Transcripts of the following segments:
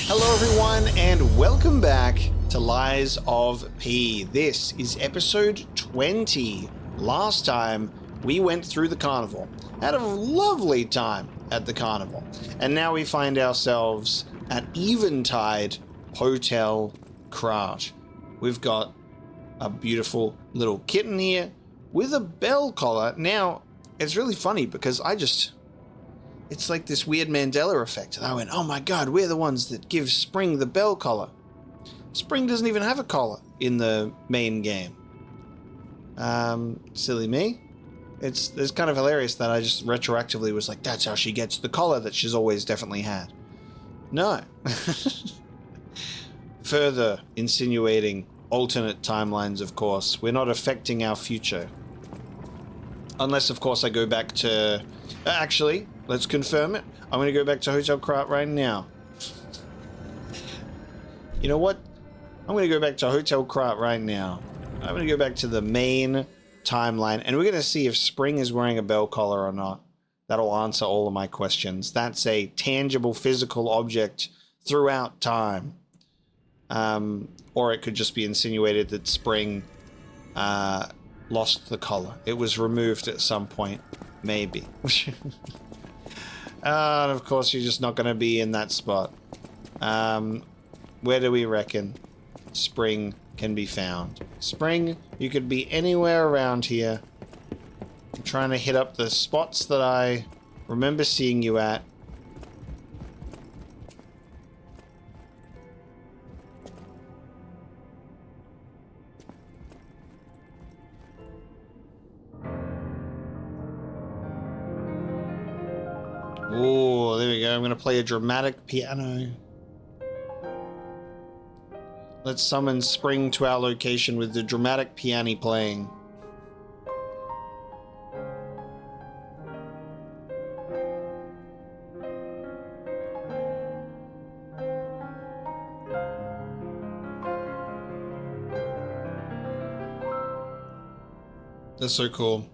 Hello everyone and welcome back to Lies of P. This is episode 20. Last time we went through the carnival, had a lovely time at the carnival, and now we find ourselves at Eventide Hotel Krat. We've got a beautiful little kitten here with a bell collar. Now, it's really funny because it's like this weird Mandela effect. And I went, oh my god, we're the ones that give Spring the bell collar. Spring doesn't even have a collar in the main game. Silly me. It's kind of hilarious that I just retroactively was like, that's how she gets the collar that she's always definitely had. No. Further insinuating alternate timelines, of course. We're not affecting our future. Unless, of course, I go back to... Actually, let's confirm it. I'm going to go back to Hotel Krat right now. You know what? I'm going to go back to Hotel Krat right now. I'm going to go back to the main timeline, and we're going to see if Spring is wearing a bell collar or not. That'll answer all of my questions. That's a tangible physical object throughout time. Or it could just be insinuated that Spring lost the collar. It was removed at some point. Maybe. And of course, you're just not going to be in that spot. Where do we reckon Spring can be found? Spring, you could be anywhere around here. I'm trying to hit up the spots that I remember seeing you at. Oh, there we go. I'm going to play a dramatic piano. Let's summon Spring to our location with the dramatic piano playing. That's so cool.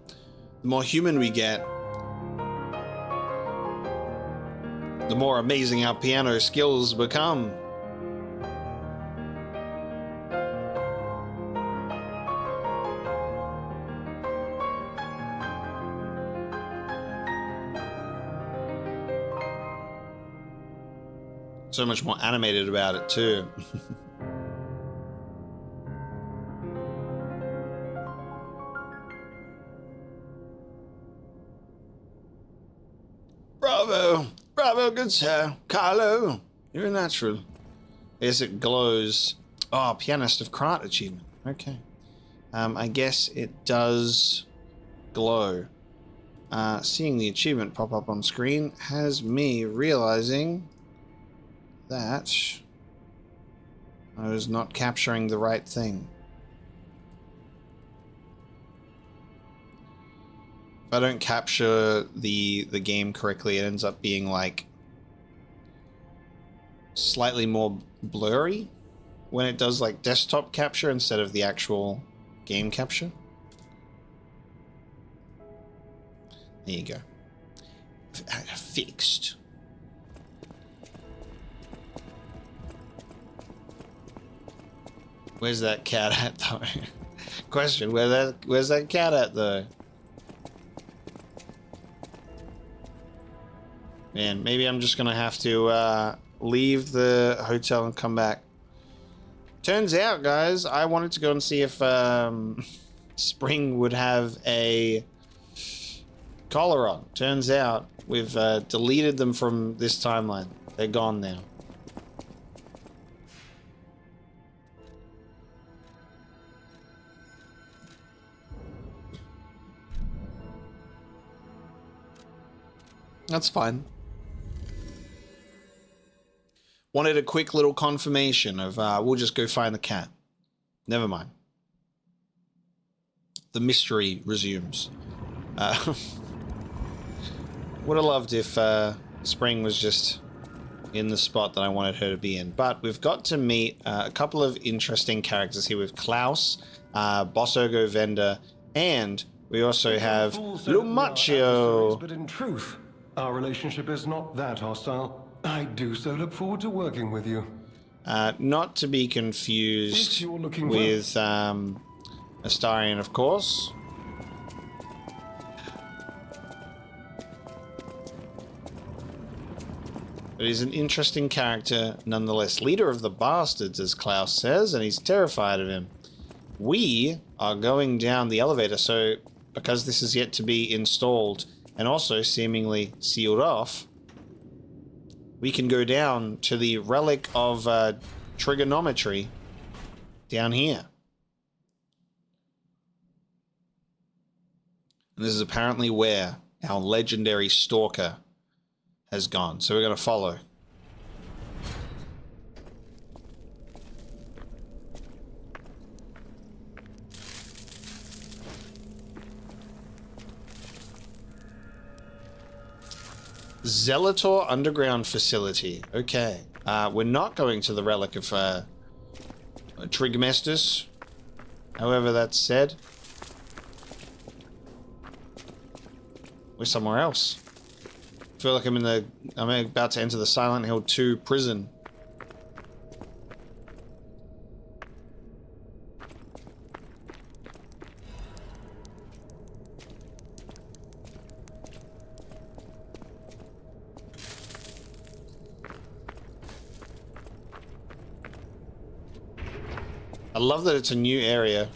The more human we get, the more amazing our piano skills become. So much more animated about it too. Bravo! Bravo, good sir. Carlo, you're a natural. Yes, it glows. Oh, Pianist of Krat achievement. Okay. I guess it does glow. Seeing the achievement pop up on screen has me realizing that I was not capturing the right thing. If I don't capture the game correctly, it ends up being like slightly more blurry when it does like desktop capture instead of the actual game capture. There you go. Fixed. Where's that cat at though? Question, where's that cat at though? Man, maybe I'm just gonna have to leave the hotel and come back. Turns out, guys, I wanted to go and see if Spring would have a collar on. Turns out we've deleted them from this timeline. They're gone now. That's fine. Wanted a quick little confirmation of we'll just go find the cat. Never mind. The mystery resumes. Would have loved if Spring was just in the spot that I wanted her to be in. But we've got to meet a couple of interesting characters here with Klaus, Boss Ergo Vendor, and we also have Lumaccio. But in truth, our relationship is not that hostile. I do so look forward to working with you. Not to be confused If you're looking with Astarion, of course. But he's an interesting character nonetheless. Leader of the bastards, as Klaus says, and he's terrified of him. We are going down the elevator, so because this is yet to be installed and also seemingly sealed off, we can go down to the relic of trigonometry down here. And this is apparently where our legendary stalker has gone. So we're going to follow. Zelator underground facility. Okay. We're not going to the relic of Trigmestus. However that's said. We're somewhere else. I feel like I'm about to enter the Silent Hill 2 prison. I love that it's a new area.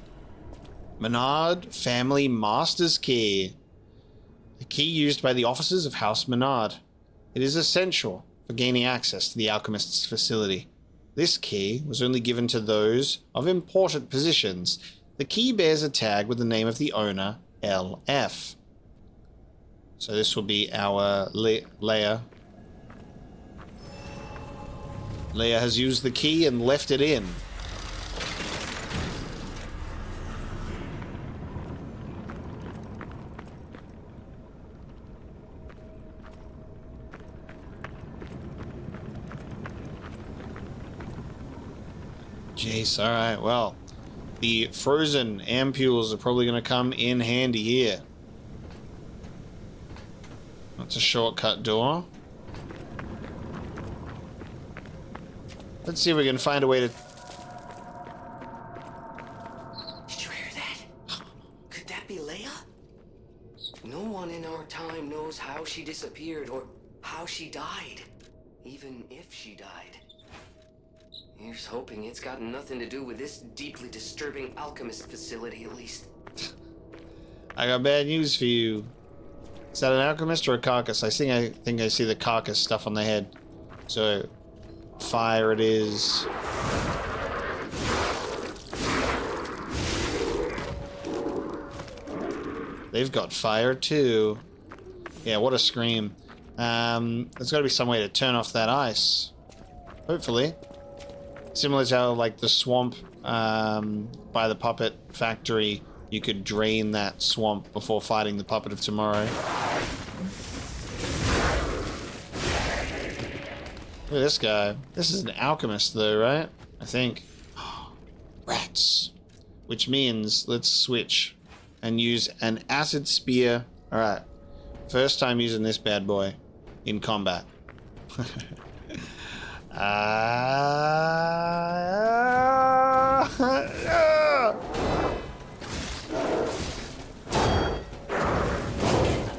Menard Family Master's Key. The key used by the officers of House Menard. It is essential for gaining access to the alchemist's facility. This key was only given to those of important positions. The key bears a tag with the name of the owner, LF. So this will be our Leia. Leia has used the key and left it in. Jeez, alright, well, the frozen ampules are probably going to come in handy here. That's a shortcut door. Let's see if we can find a way to... Did you hear that? Could that be Leia? No one in our time knows how she disappeared or how she died. Even if she died. Here's hoping it's got nothing to do with this deeply disturbing alchemist facility, at least. I got bad news for you. Is that an alchemist or a carcass? I think I see the carcass stuff on the head. So, fire it is. They've got fire too. Yeah, what a scream. There's got to be some way to turn off that ice. Hopefully. Similar to how, like, the swamp by the puppet factory, you could drain that swamp before fighting the puppet of tomorrow. Look at this guy. This is an alchemist, though, right? I think. Rats. Which means, let's switch and use an acid spear. Alright. First time using this bad boy in combat.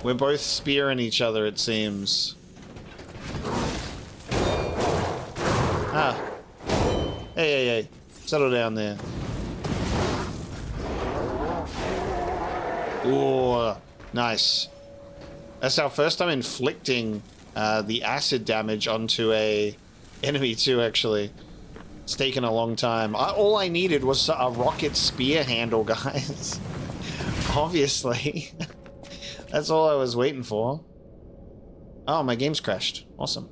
We're both spearing each other, it seems. Ah. Hey. Settle down there. Ooh, nice. That's our first time inflicting the acid damage onto a enemy too, actually. It's taken a long time. All I needed was a rocket spear handle, guys. Obviously. That's all I was waiting for. Oh, my game's crashed. Awesome.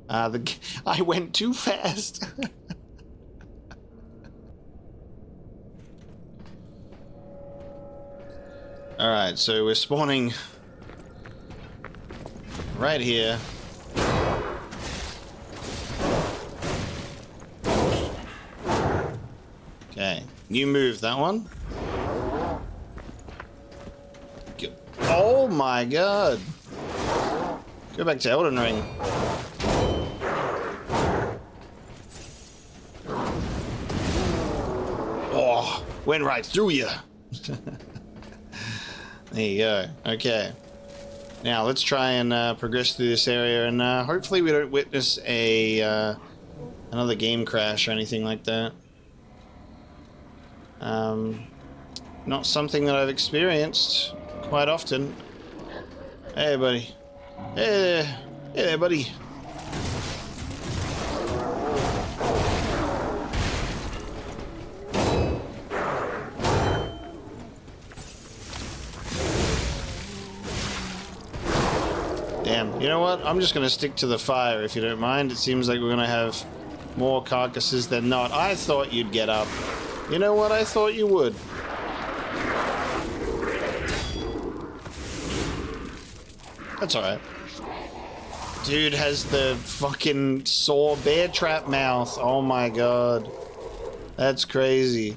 I went too fast. Alright, so we're spawning right here. Okay, new move, that one. Oh my god. Go back to Elden Ring. Went right through you. There you go. Okay. Now let's try and progress through this area, and hopefully we don't witness a another game crash or anything like that. Not something that I've experienced quite often. Hey, buddy. Hey there. Hey there, buddy. Damn. You know what? I'm just going to stick to the fire if you don't mind. It seems like we're going to have more carcasses than not. I thought you'd get up. You know what? I thought you would. That's alright. Dude has the fucking saw bear trap mouth. Oh my god. That's crazy.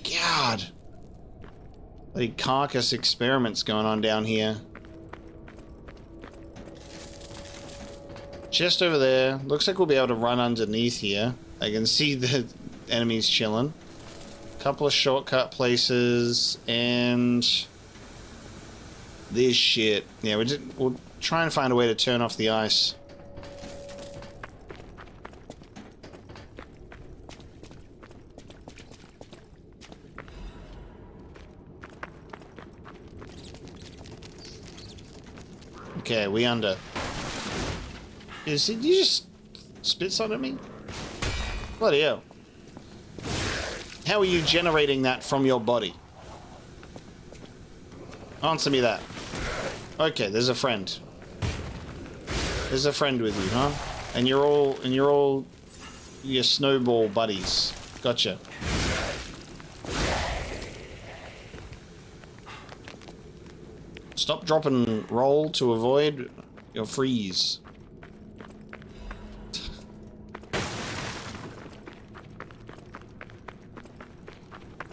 God. Like carcass experiments going on down here. Chest over there. Looks like we'll be able to run underneath here. I can see the enemies chilling. Couple of shortcut places and this shit. Yeah, we'll try and find a way to turn off the ice. Okay, we under. Did you just spit something at me? Bloody hell. How are you generating that from your body? Answer me that. Okay, there's a friend. There's a friend with you, huh? And you're all your snowball buddies. Gotcha. Stop, drop, and roll to avoid your freeze.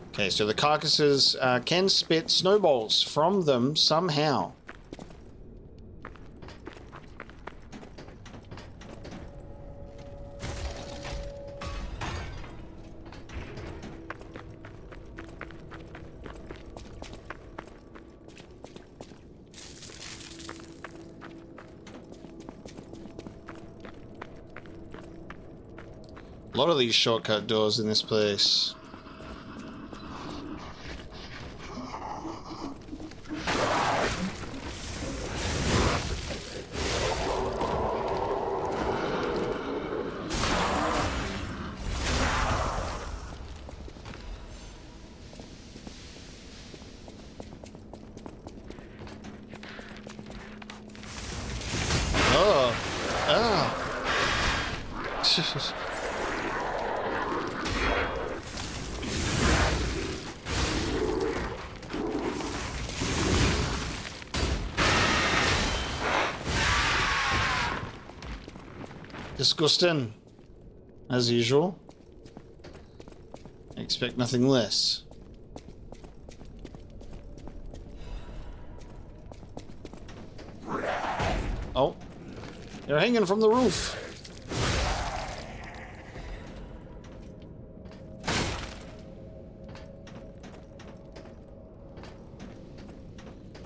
Okay, so the carcasses can spit snowballs from them somehow. A lot of these shortcut doors in this place. Disgusting, as usual. I expect nothing less. Oh, they're hanging from the roof.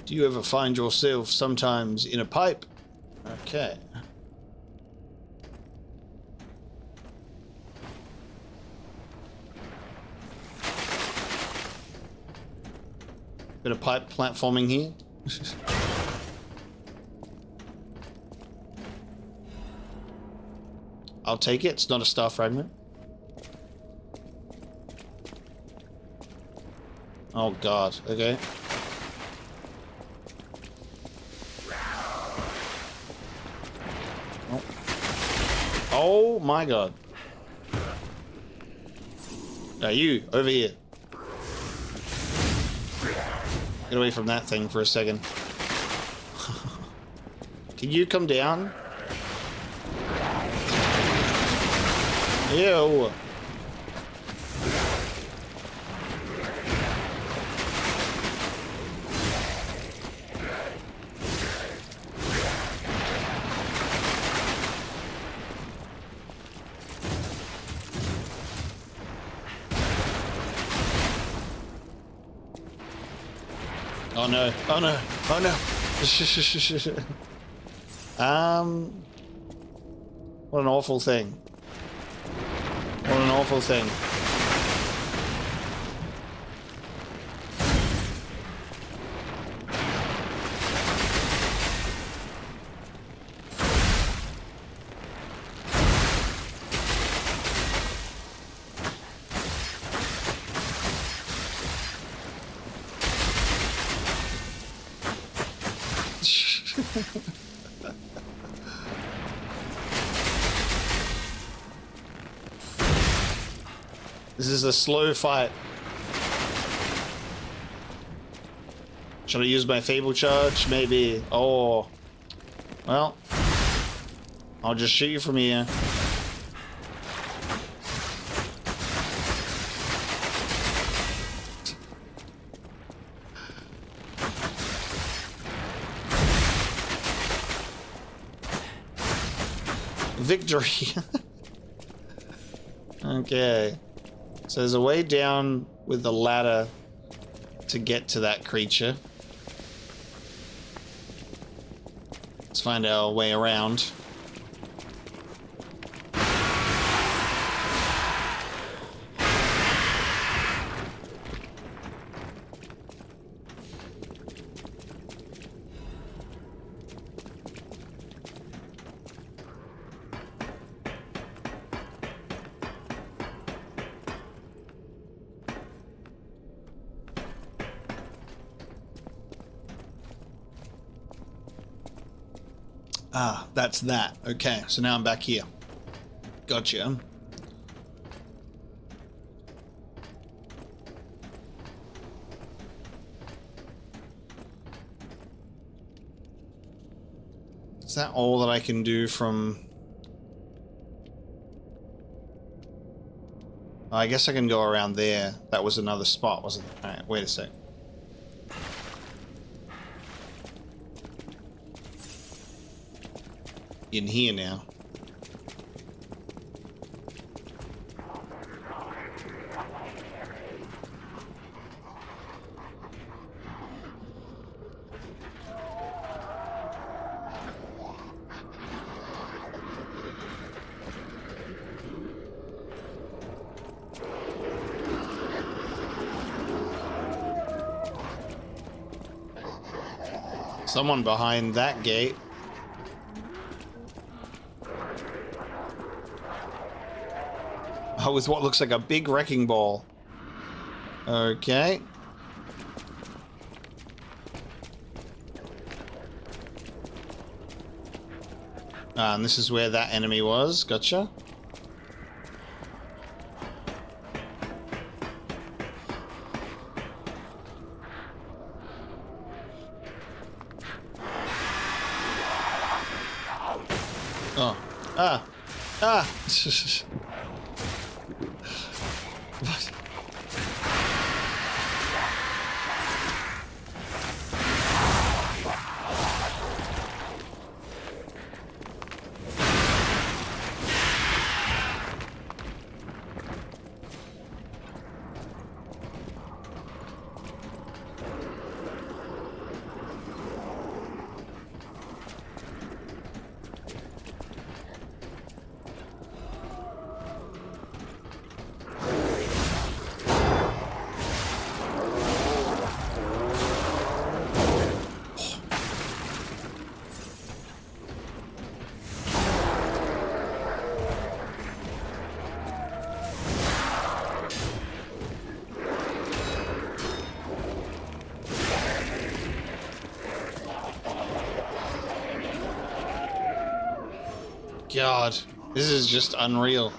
Do you ever find yourself sometimes in a pipe? Okay. Bit of pipe platforming here. I'll take it. It's not a star fragment. Oh god. Okay. Oh, oh my god. Now you, over here. Get away from that thing for a second. Can you come down? Ew. Oh no, oh no, oh no. What an awful thing. What an awful thing. This is a slow fight. Should I use my Fable Charge? Maybe. Oh. Well. I'll just shoot you from here. Victory. Okay. So there's a way down with the ladder to get to that creature. Let's find our way around. Ah, that's that. Okay, so now I'm back here. Gotcha. Is that all that I can do from... Oh, I guess I can go around there. That was another spot, wasn't it? Alright, wait a sec. In here now. Someone behind that gate. Oh, with what looks like a big wrecking ball. Okay. Ah, and this is where that enemy was. Gotcha. Oh. Ah. Ah. What? God, this is just unreal.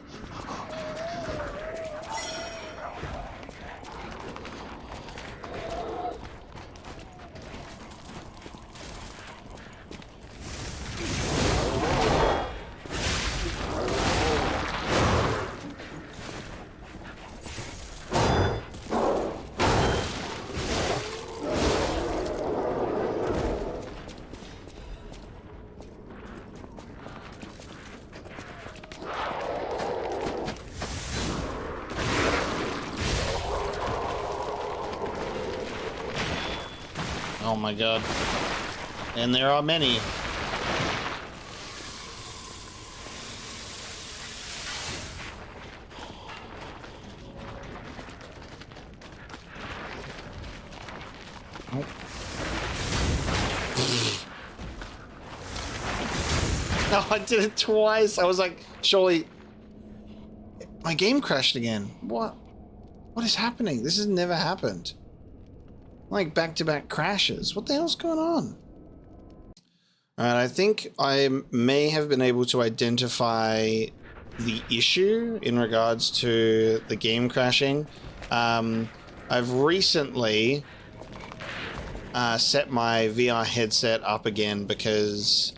Oh my god. And there are many. Oh. No, I did it twice. I was like, surely my game crashed again. What is happening? This has never happened. Like back-to-back crashes. What the hell's going on? Alright, I think I may have been able to identify the issue in regards to the game crashing. I've recently set my VR headset up again because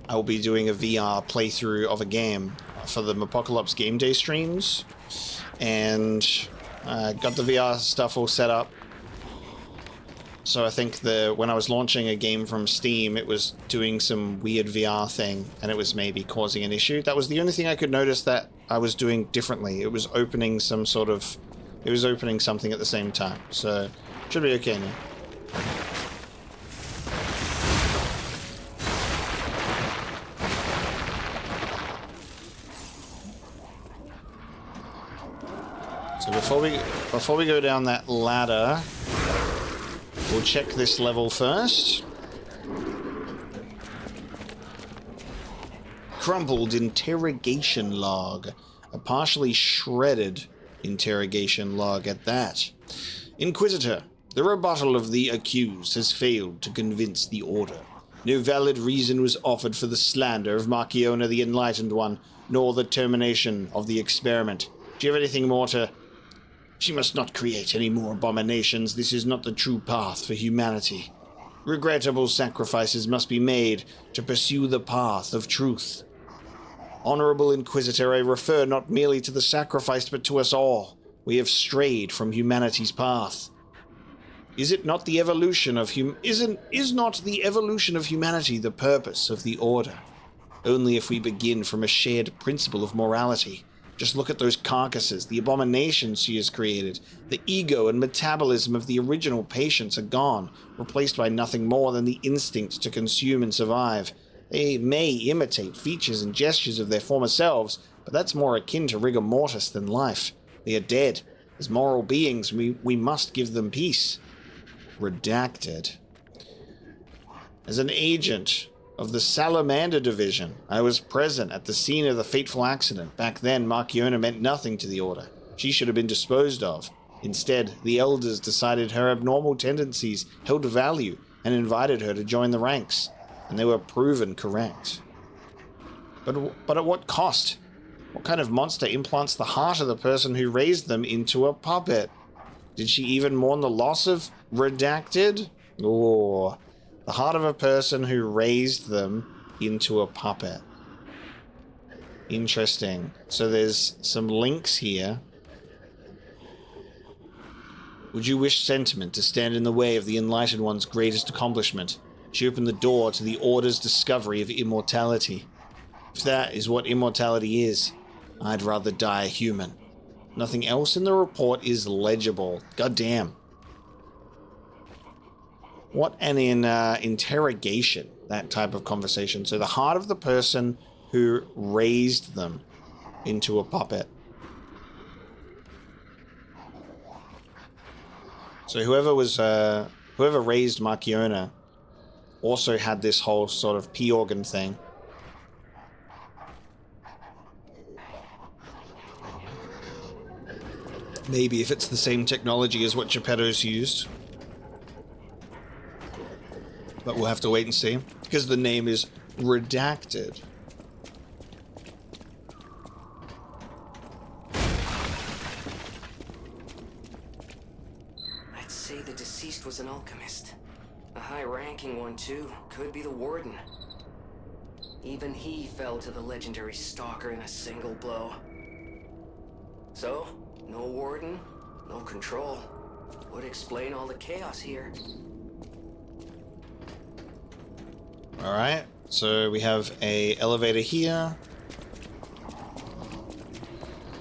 I'll be doing a VR playthrough of a game for the Apocalypse Game Day streams, and got the VR stuff all set up. So I think when I was launching a game from Steam, it was doing some weird VR thing, and it was maybe causing an issue. That was the only thing I could notice that I was doing differently. It was opening something at the same time. So should be okay now. So before we go down that ladder, we'll check this level first. Crumpled interrogation log. A partially shredded interrogation log at that. Inquisitor, the rebuttal of the accused has failed to convince the Order. No valid reason was offered for the slander of Marchiona the Enlightened One, nor the termination of the experiment. Do you have anything more to... She must not create any more abominations. This is not the true path for humanity. Regrettable sacrifices must be made to pursue the path of truth. Honorable Inquisitor, I refer not merely to the sacrifice, but to us all. We have strayed from humanity's path. Is not the evolution of humanity the purpose of the Order? Only if we begin from a shared principle of morality. Just look at those carcasses, the abominations she has created. The ego and metabolism of the original patients are gone, replaced by nothing more than the instinct to consume and survive. They may imitate features and gestures of their former selves, but that's more akin to rigor mortis than life. They are dead. As moral beings, we must give them peace. Redacted. As an agent of the Salamander Division, I was present at the scene of the fateful accident. Back then, Marchiona meant nothing to the Order. She should have been disposed of. Instead, the Elders decided her abnormal tendencies held value and invited her to join the ranks, and they were proven correct. But at what cost? What kind of monster implants the heart of the person who raised them into a puppet? Did she even mourn the loss of Redacted? Or the heart of a person who raised them into a puppet. Interesting. So there's some links here. Would you wish sentiment to stand in the way of the Enlightened One's greatest accomplishment? She opened the door to the Order's discovery of immortality. If that is what immortality is, I'd rather die a human. Nothing else in the report is legible. Goddamn. What an interrogation, that type of conversation. So the heart of the person who raised them into a puppet. So whoever raised Marchiona also had this whole sort of pea organ thing. Maybe if it's the same technology as what Geppetto's used. But we'll have to wait and see, because the name is Redacted. I'd say the deceased was an alchemist. A high-ranking one, too. Could be the Warden. Even he fell to the legendary Stalker in a single blow. So, no Warden, no control. Would explain all the chaos here. Alright, so we have a elevator here.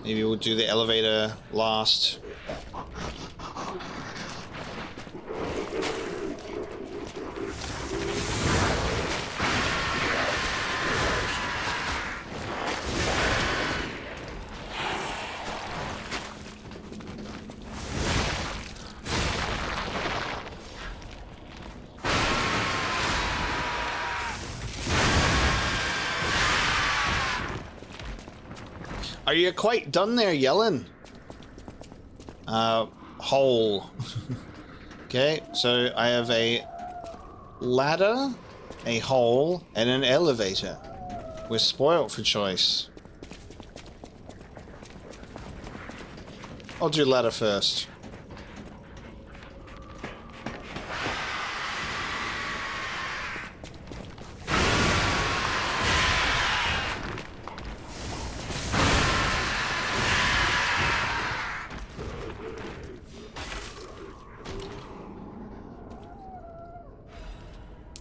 Maybe we'll do the elevator last. Are you quite done there yelling? Hole. Okay, so I have a ladder, a hole, and an elevator. We're spoiled for choice. I'll do ladder first.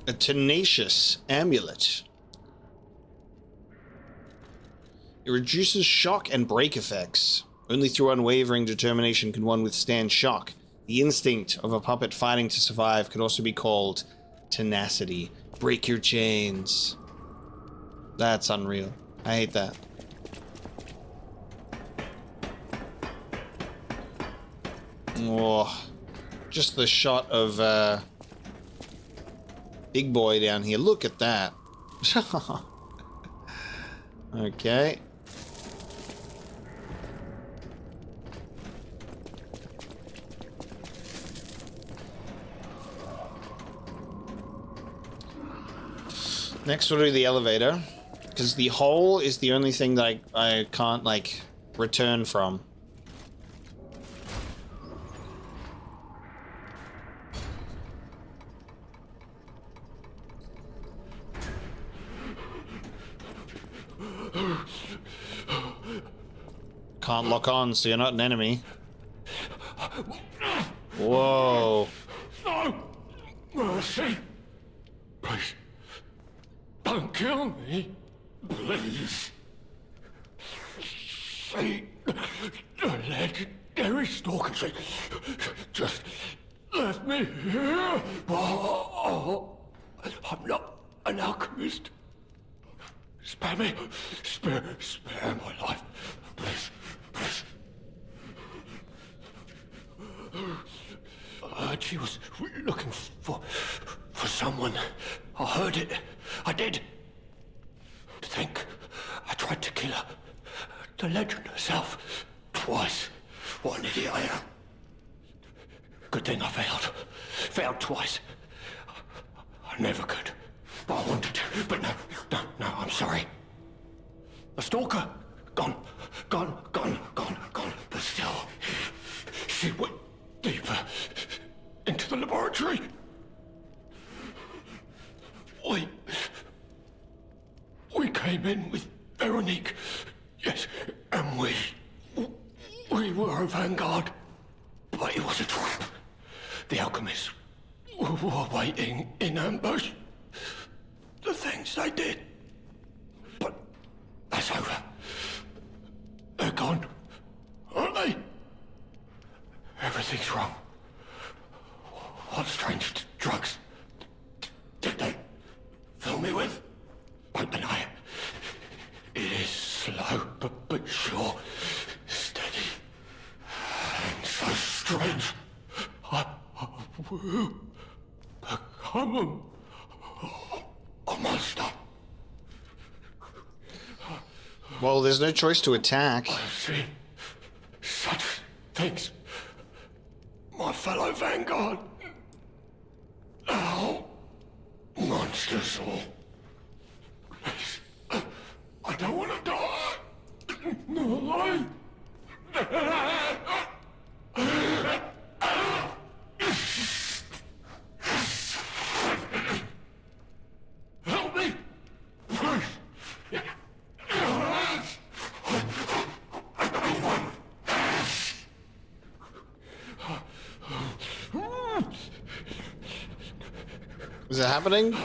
A tenacious amulet. It reduces shock and break effects. Only through unwavering determination can one withstand shock. The instinct of a puppet fighting to survive could also be called tenacity. Break your chains. That's unreal. I hate that. Oh, just the shot of big boy down here. Look at that. Okay. Next we'll do the elevator, because the hole is the only thing that I can't, like, return from. Can't lock on, so you're not an enemy. Whoa. No! Mercy! Please. Don't kill me. Please. See the legendary stalker. Just let me here. Oh, I'm not an alchemist. Spare me. Spare my life. Please. Please. I heard she was looking for someone. I heard it. I did. To think I tried to kill her. The legend herself. Twice. What an idiot I am. Good thing I failed. Failed twice. I never could. But I wanted to. But no, I'm sorry. A stalker. Gone. But still, she went deeper into the laboratory. We came in with Veronique. Yes, and we were a vanguard. But it was a trap. The alchemists were waiting in ambush. The things they did. But that's over. They're gone, aren't they? Everything's wrong. What strange drugs did they fill me with? Don't deny it. It is slow, but sure. Steady. And so strange. I will become a monster. Well, there's no choice to attack. I've seen such things. My fellow vanguard. Now, monsters all. Please. I don't want to die. Not alive. Help me. Please. Is it happening?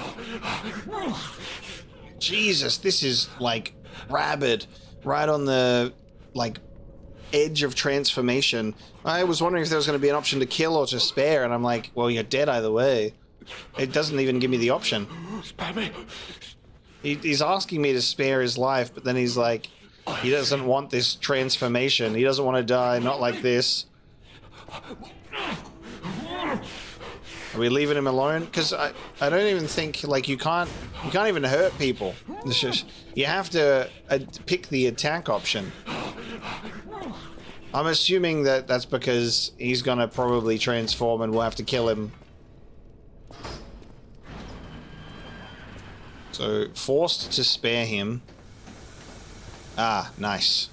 Jesus, this is like rabid, right on the like edge of transformation. I was wondering if there was going to be an option to kill or to spare, and I'm like, well, you're dead either way. It doesn't even give me the option. Spare me. He's asking me to spare his life, but then he's like, he doesn't want this transformation. He doesn't want to die, not like this. Are we leaving him alone? Because I don't even think, like, you can't even hurt people. It's just, you have to pick the attack option. I'm assuming that that's because he's gonna probably transform and we'll have to kill him. So, forced to spare him. Ah, nice.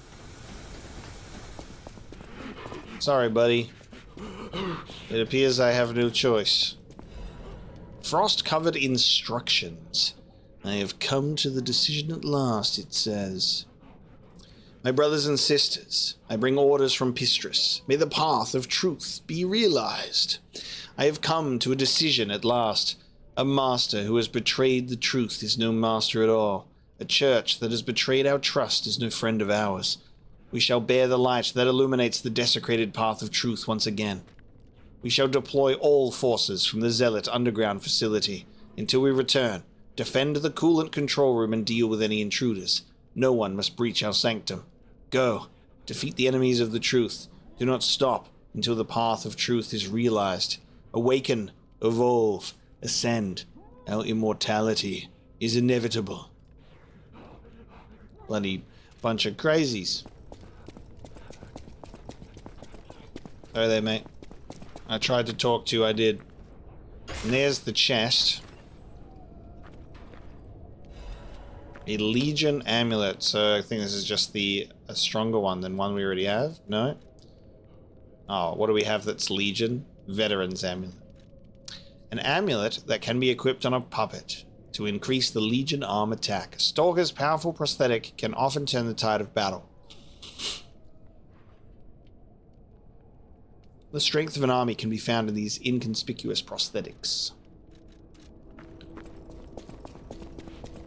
Sorry, buddy. It appears I have no choice. Frost-covered instructions. I have come to the decision at last, it says. My brothers and sisters, I bring orders from Pistris. May the path of truth be realized. I have come to a decision at last. A master who has betrayed the truth is no master at all. A church that has betrayed our trust is no friend of ours. We shall bear the light that illuminates the desecrated path of truth once again. We shall deploy all forces from the Zealot underground facility. Until we return, defend the coolant control room and deal with any intruders. No one must breach our sanctum. Go, defeat the enemies of the truth. Do not stop until the path of truth is realized. Awaken, evolve, ascend. Our immortality is inevitable. Bloody bunch of crazies. Sorry there, mate. I tried to talk to you, I did. And there's the chest. A Legion amulet, so I think this is just a stronger one than one we already have. No? Oh, what do we have that's Legion? Veteran's amulet. An amulet that can be equipped on a puppet to increase the Legion arm attack. A Stalker's powerful prosthetic can often turn the tide of battle. The strength of an army can be found in these inconspicuous prosthetics.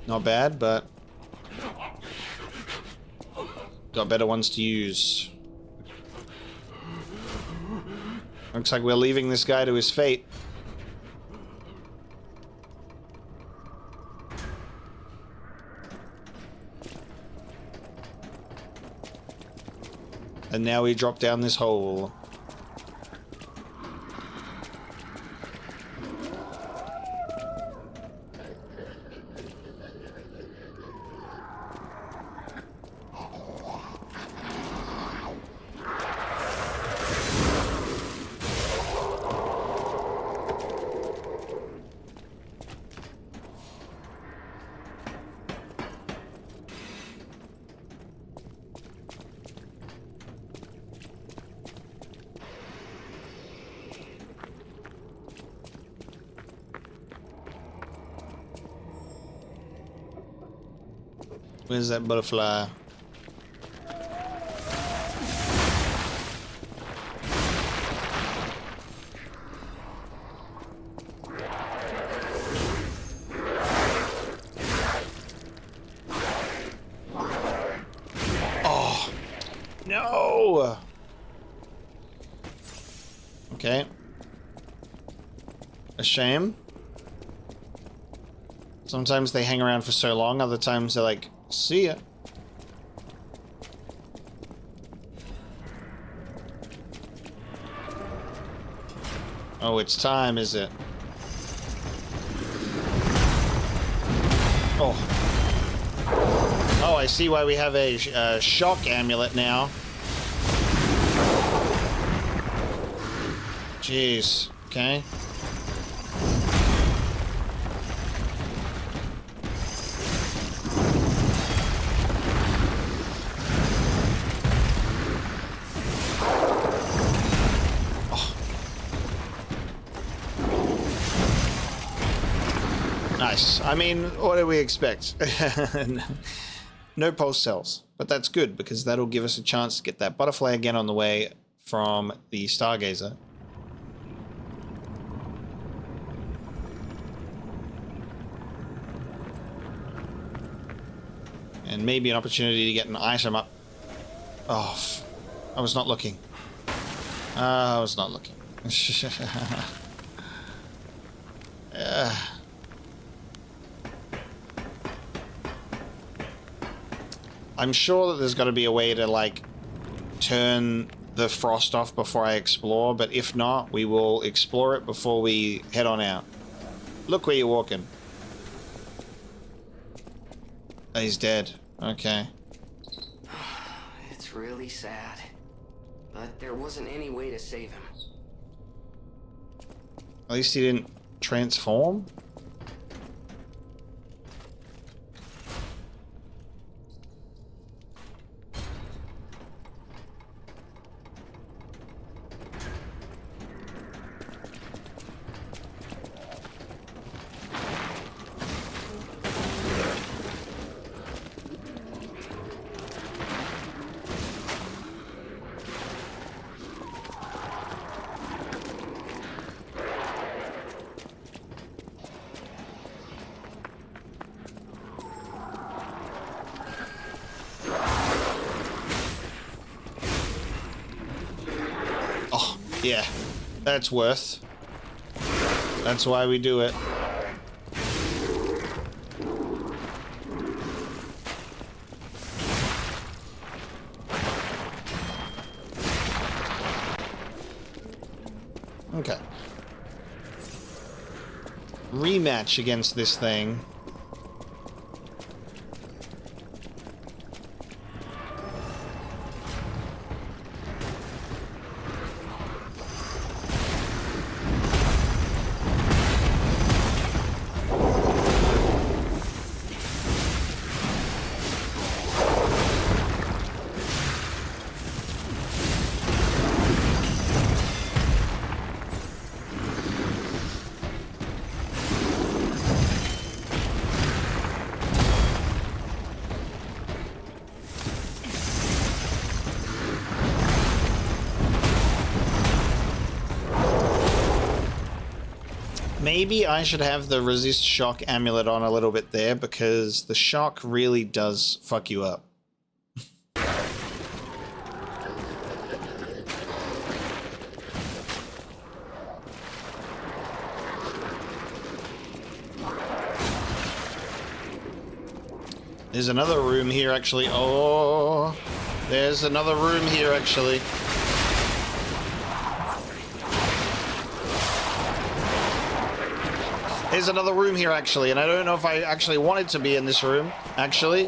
Not bad, but got better ones to use. Looks like we're leaving this guy to his fate. And now we drop down this hole. Where's that butterfly? Oh, no! Okay. A shame. Sometimes they hang around for so long, other times they're like, see ya. Oh, it's time, is it? Oh. Oh, I see why we have a shock amulet now. Jeez. Okay. Nice. I mean, what do we expect? No pulse cells, but that's good because that'll give us a chance to get that butterfly again on the way from the Stargazer. And maybe an opportunity to get an item up. Oh, I was not looking. I was not looking. I'm sure that there's got to be a way to, like, turn the frost off before I explore, but if not, we will explore it before we head on out. Look where you're walking. Oh, he's dead. Okay. It's really sad. but there wasn't any way to save him. At least he didn't transform. Yeah, that's worth. That's why we do it. Okay. Rematch against this thing. Maybe I should have the resist shock amulet on a little bit there, because the shock really does fuck you up. There's another room here, actually. Oh, there's another room here, actually. There's another room here, actually, and I don't know if I actually wanted to be in this room, actually.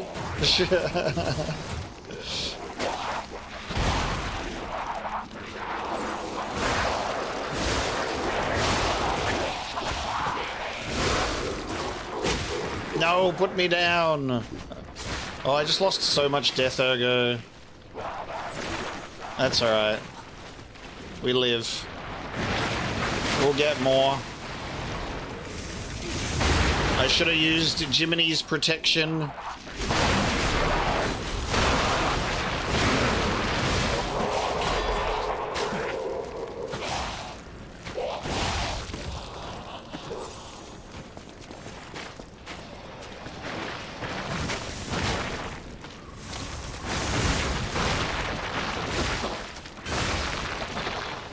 No, put me down. Oh, I just lost so much death ergo. That's alright. We live. We'll get more. I should have used Jiminy's protection.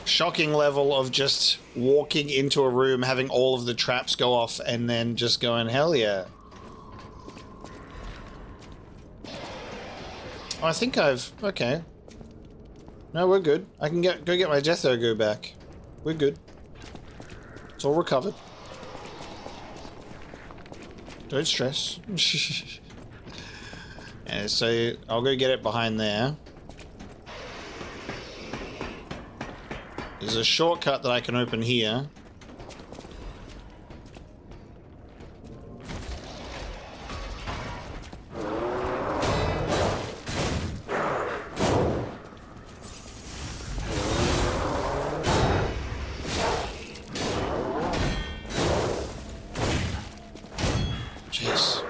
Shocking level of just walking into a room, having all of the traps go off, and then just going, hell yeah. Oh, I think I've... okay. No, we're good. I can go get my death ergo back. We're good. It's all recovered. Don't stress. Yeah, so I'll go get it behind there. There's a shortcut that I can open here. Jeez.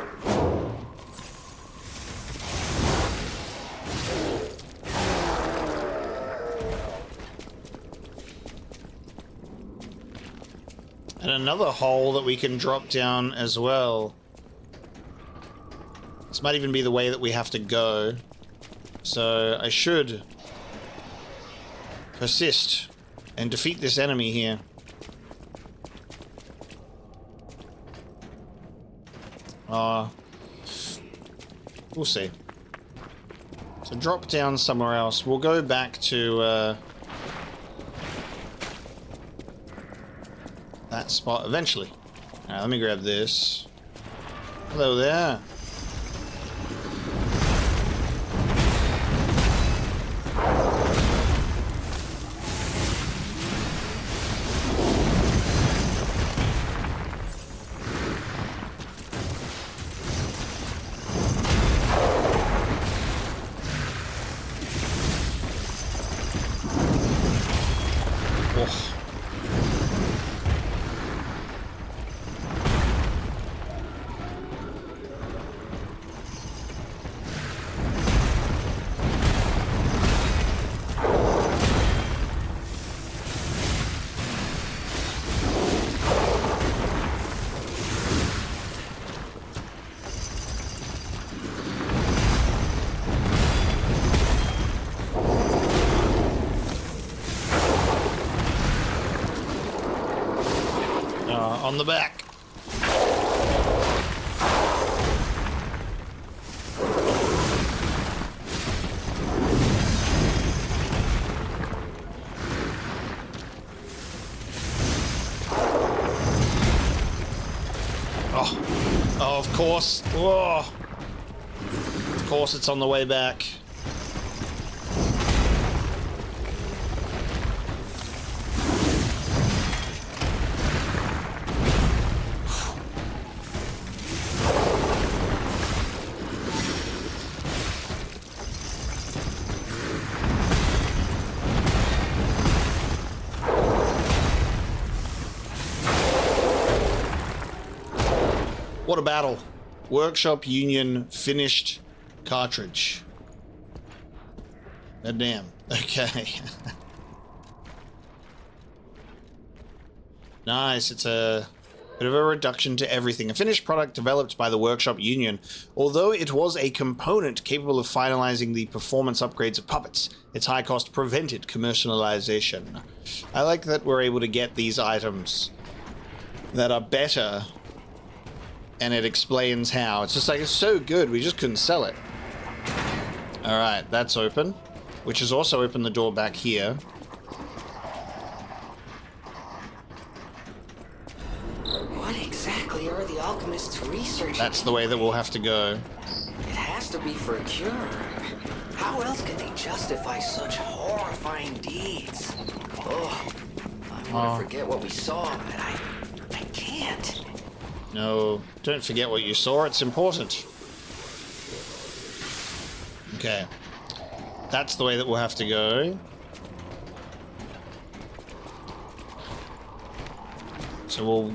And another hole that we can drop down as well. This might even be the way that we have to go. So I should persist and defeat this enemy here. We'll see. So drop down somewhere else. We'll go back to that spot eventually. Alright, let me grab this. Hello there. On the back. Oh, of course. Whoa. Of course it's on the way back. What a battle. Workshop Union finished cartridge. God damn. Okay. Nice. It's a bit of a reduction to everything. A finished product developed by the Workshop Union. Although it was a component capable of finalizing the performance upgrades of puppets, its high cost prevented commercialization. I like that we're able to get these items that are better, and it explains how. It's just like, it's so good, we just couldn't sell it. Alright, that's open. Which has also opened the door back here. What exactly are the alchemists researching? That's the way that we'll have to go. It has to be for a cure. How else can they justify such horrifying deeds? Oh, I want to forget what we saw, but I can't. No, don't forget what you saw, it's important. Okay. That's the way that we'll have to go. So we'll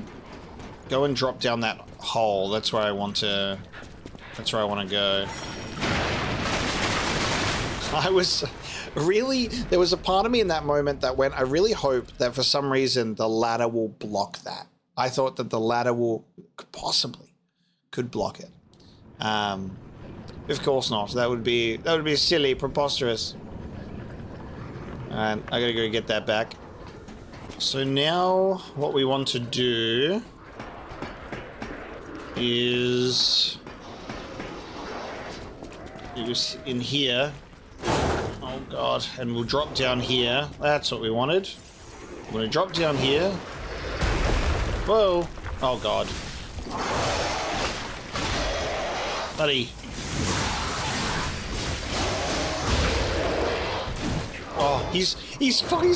go and drop down that hole. That's where I want to... That's where I want to go. I was... Really? There was a part of me in that moment that went, I really hope that for some reason the ladder will block that. I thought that the ladder possibly could block it. Of course not. That would be silly, preposterous. And I gotta go get that back. So now what we want to do is in here. Oh god, and we'll drop down here. That's what we wanted. I'm gonna drop down here. Whoa! Oh god. Buddy. Oh, he's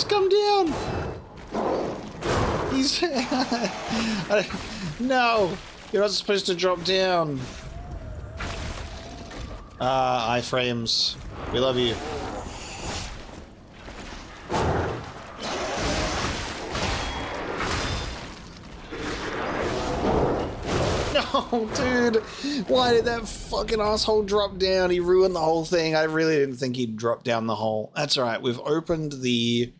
come down. He's no, you're not supposed to drop down. Iframes, we love you. No, dude, why did that fucking asshole drop down? He ruined the whole thing. I really didn't think he'd drop down the hole. That's all right. We've opened the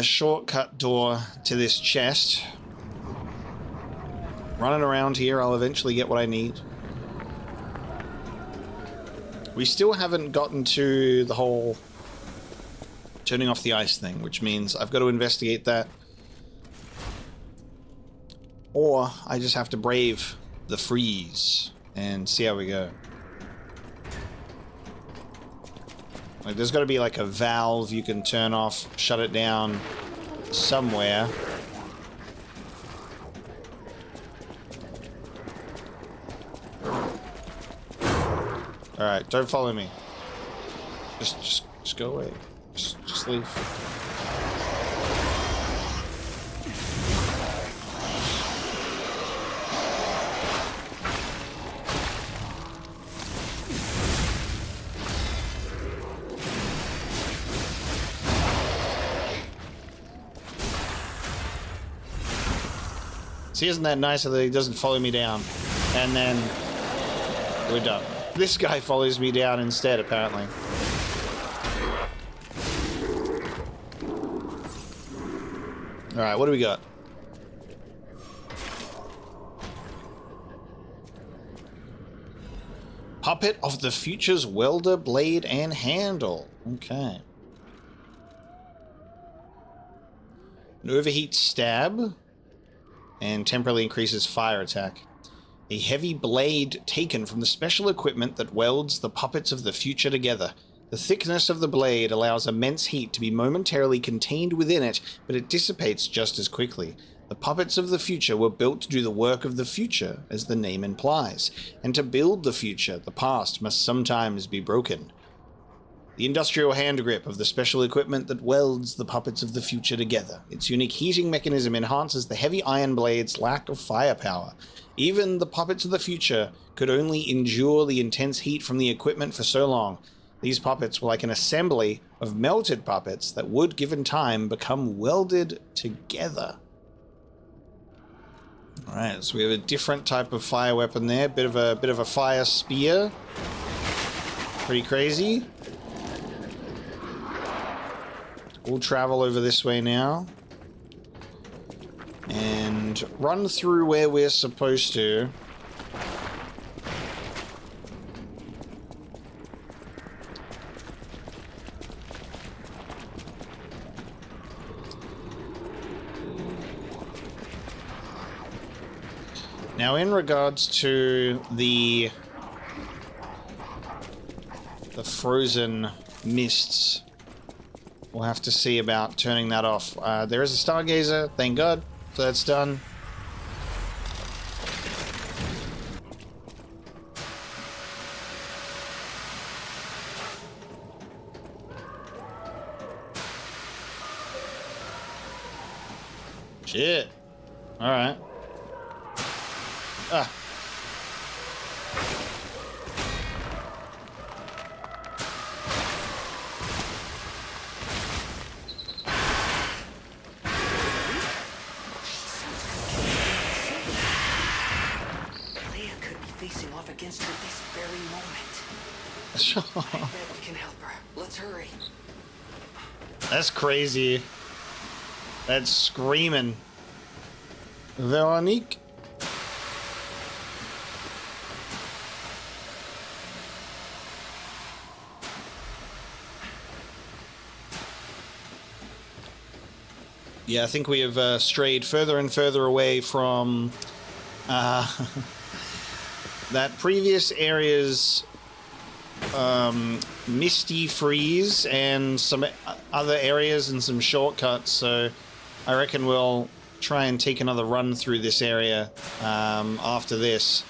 shortcut door to this chest. Running around here, I'll eventually get what I need. We still haven't gotten to the whole turning off the ice thing, which means I've got to investigate that. Or I just have to brave the freeze and see how we go. Like, there's got to be like a valve you can turn off, shut it down somewhere. Alright, don't follow me. Just go away. Just leave. See, isn't that nice that he doesn't follow me down? And then we're done. This guy follows me down instead, apparently. Alright, what do we got? Puppet of the Future's welder, blade, and handle. Okay. An overheat stab. and temporarily increases fire attack. A heavy blade taken from the special equipment that welds the puppets of the future together. The thickness of the blade allows immense heat to be momentarily contained within it, but it dissipates just as quickly. The puppets of the future were built to do the work of the future, as the name implies, and to build the future, the past must sometimes be broken. The industrial hand grip of the special equipment that welds the puppets of the future together. Its unique heating mechanism enhances the heavy iron blade's lack of firepower. Even the puppets of the future could only endure the intense heat from the equipment for so long. These puppets were like an assembly of melted puppets that would, given time, become welded together. Alright, so we have a different type of fire weapon there. Bit of a fire spear. Pretty crazy. We'll travel over this way now. And run through where we're supposed to. Now, in regards to the frozen mists, we'll have to see about turning that off. There is a stargazer, thank God, so that's done. Shit. Alright. Ah. Leia could be facing off against her this very moment. I bet we can help her. Let's hurry. That's crazy. That's screaming. Veronique? Yeah, I think we have strayed further and further away from that previous area's misty freeze and some other areas and some shortcuts, so I reckon we'll try and take another run through this area after this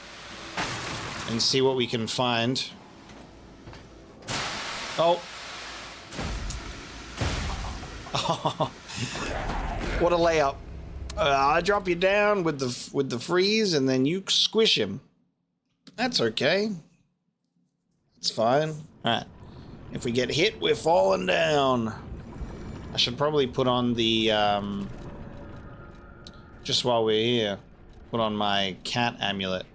and see what we can find. Oh. What a layup. I drop you down with the freeze and then you squish him. That's okay. It's fine. Alright. If we get hit, we're falling down. I should probably put on the, just while we're here, put on my cat amulet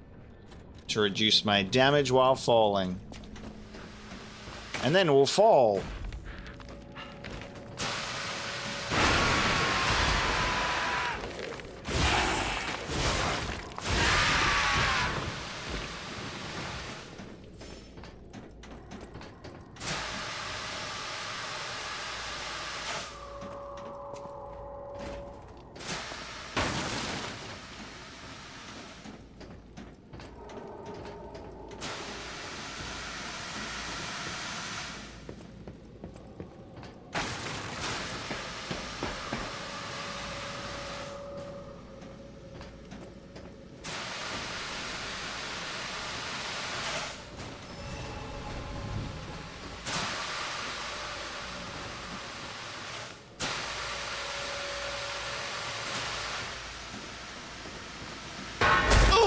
to reduce my damage while falling. And then we'll fall.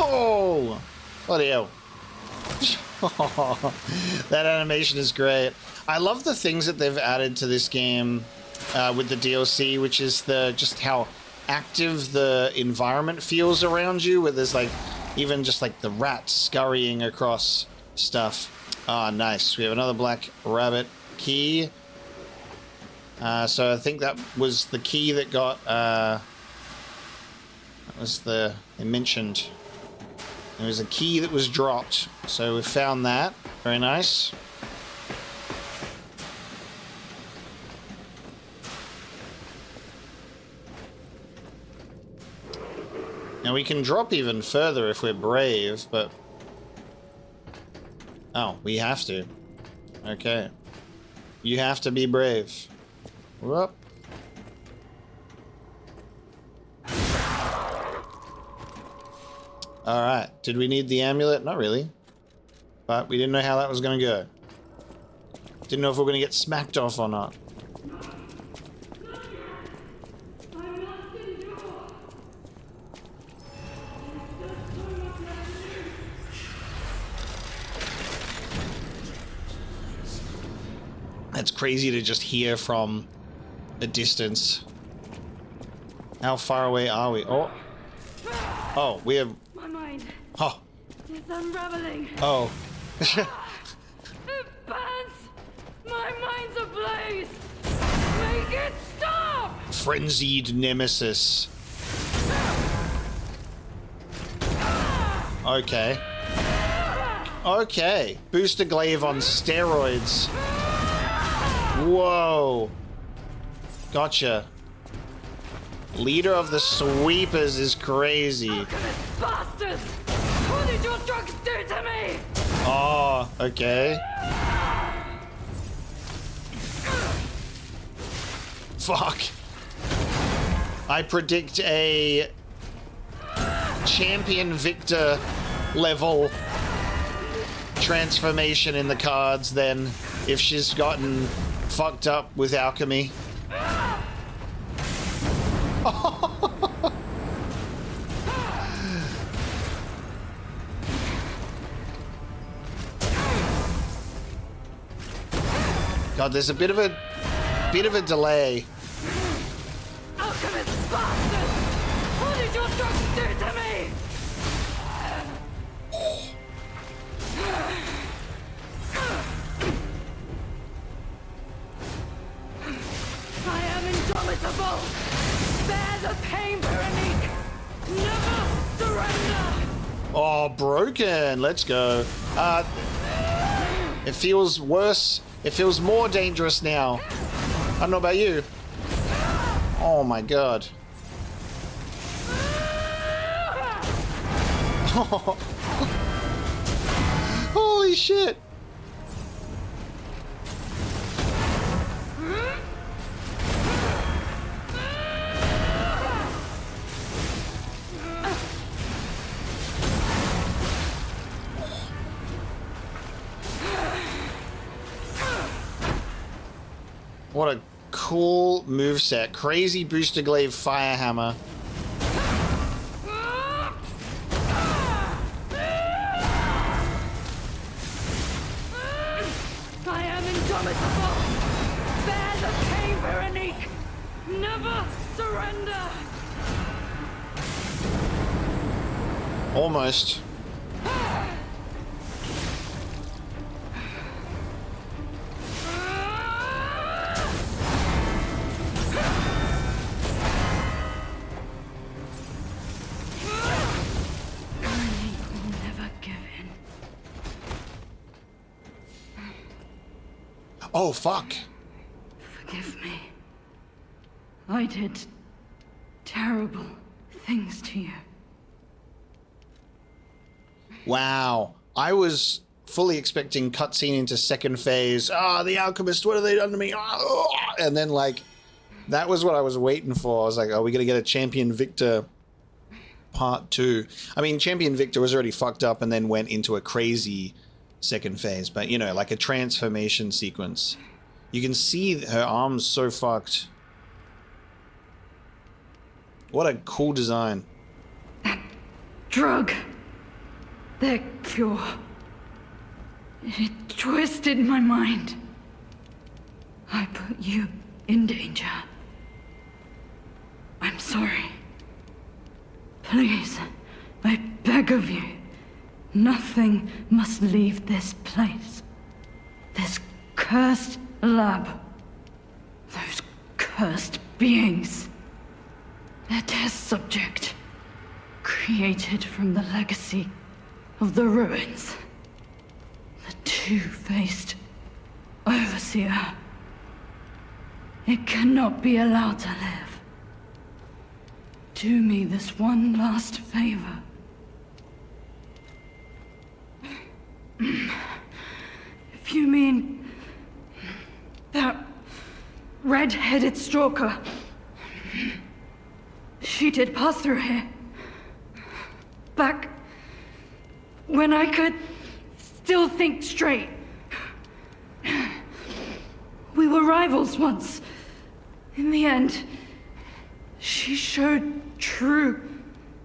Oh! Bloody hell. That animation is great. I love the things that they've added to this game with the DLC, which is just how active the environment feels around you, where there's like even just like the rats scurrying across stuff. Ah, nice. We have another black rabbit key. So I think that was the key that got that was they mentioned. There was a key that was dropped, so we found that. Very nice. Now we can drop even further if we're brave, but... Oh, we have to. Okay. You have to be brave. Whoop. Alright, did we need the amulet? Not really. But we didn't know how that was gonna go. Didn't know if we were gonna get smacked off or not. That's crazy to just hear from a distance. How far away are we? Oh. Oh, we're... My mind. Oh. It's unraveling. Oh. It burns. My mind's ablaze. Make it stop. Frenzied nemesis. Okay. Okay. Booster glaive on steroids. Whoa. Gotcha. Leader of the sweepers is crazy. Alchemist bastards! What did your drugs do to me? Oh, okay. Fuck. I predict a champion Victor level transformation in the cards then, if she's gotten fucked up with alchemy. God, there's a bit of a delay. Alchemist bastards! What did your drugs do to me? I am indomitable. Bear the pain, Veronique. Never surrender. Oh, broken. Let's go. It feels worse. It feels more dangerous now. I don't know about you. Oh my god. Holy shit. What a cool moveset. Crazy booster glaive firehammer. I am indomitable. Bear the pain, Veronique. Never surrender. Almost. Oh, fuck. Forgive me. I did terrible things to you. Wow. I was fully expecting cutscene into second phase. Ah, the alchemist, what have they done to me? And then, like, that was what I was waiting for. I was like, are we going to get a Champion Victor part 2? I mean, Champion Victor was already fucked up and then went into a crazy second phase, but you know, like a transformation sequence. You can see her arms so fucked. What a cool design. That drug, their cure, it twisted my mind. I put you in danger. I'm sorry. Please, I beg of you. Nothing must leave this place. This cursed lab. Those cursed beings. Their test subject. Created from the legacy of the ruins. The two-faced overseer. It cannot be allowed to live. Do me this one last favor. If you mean that red-headed stalker, she did pass through here. Back when I could still think straight. We were rivals once. In the end, she showed true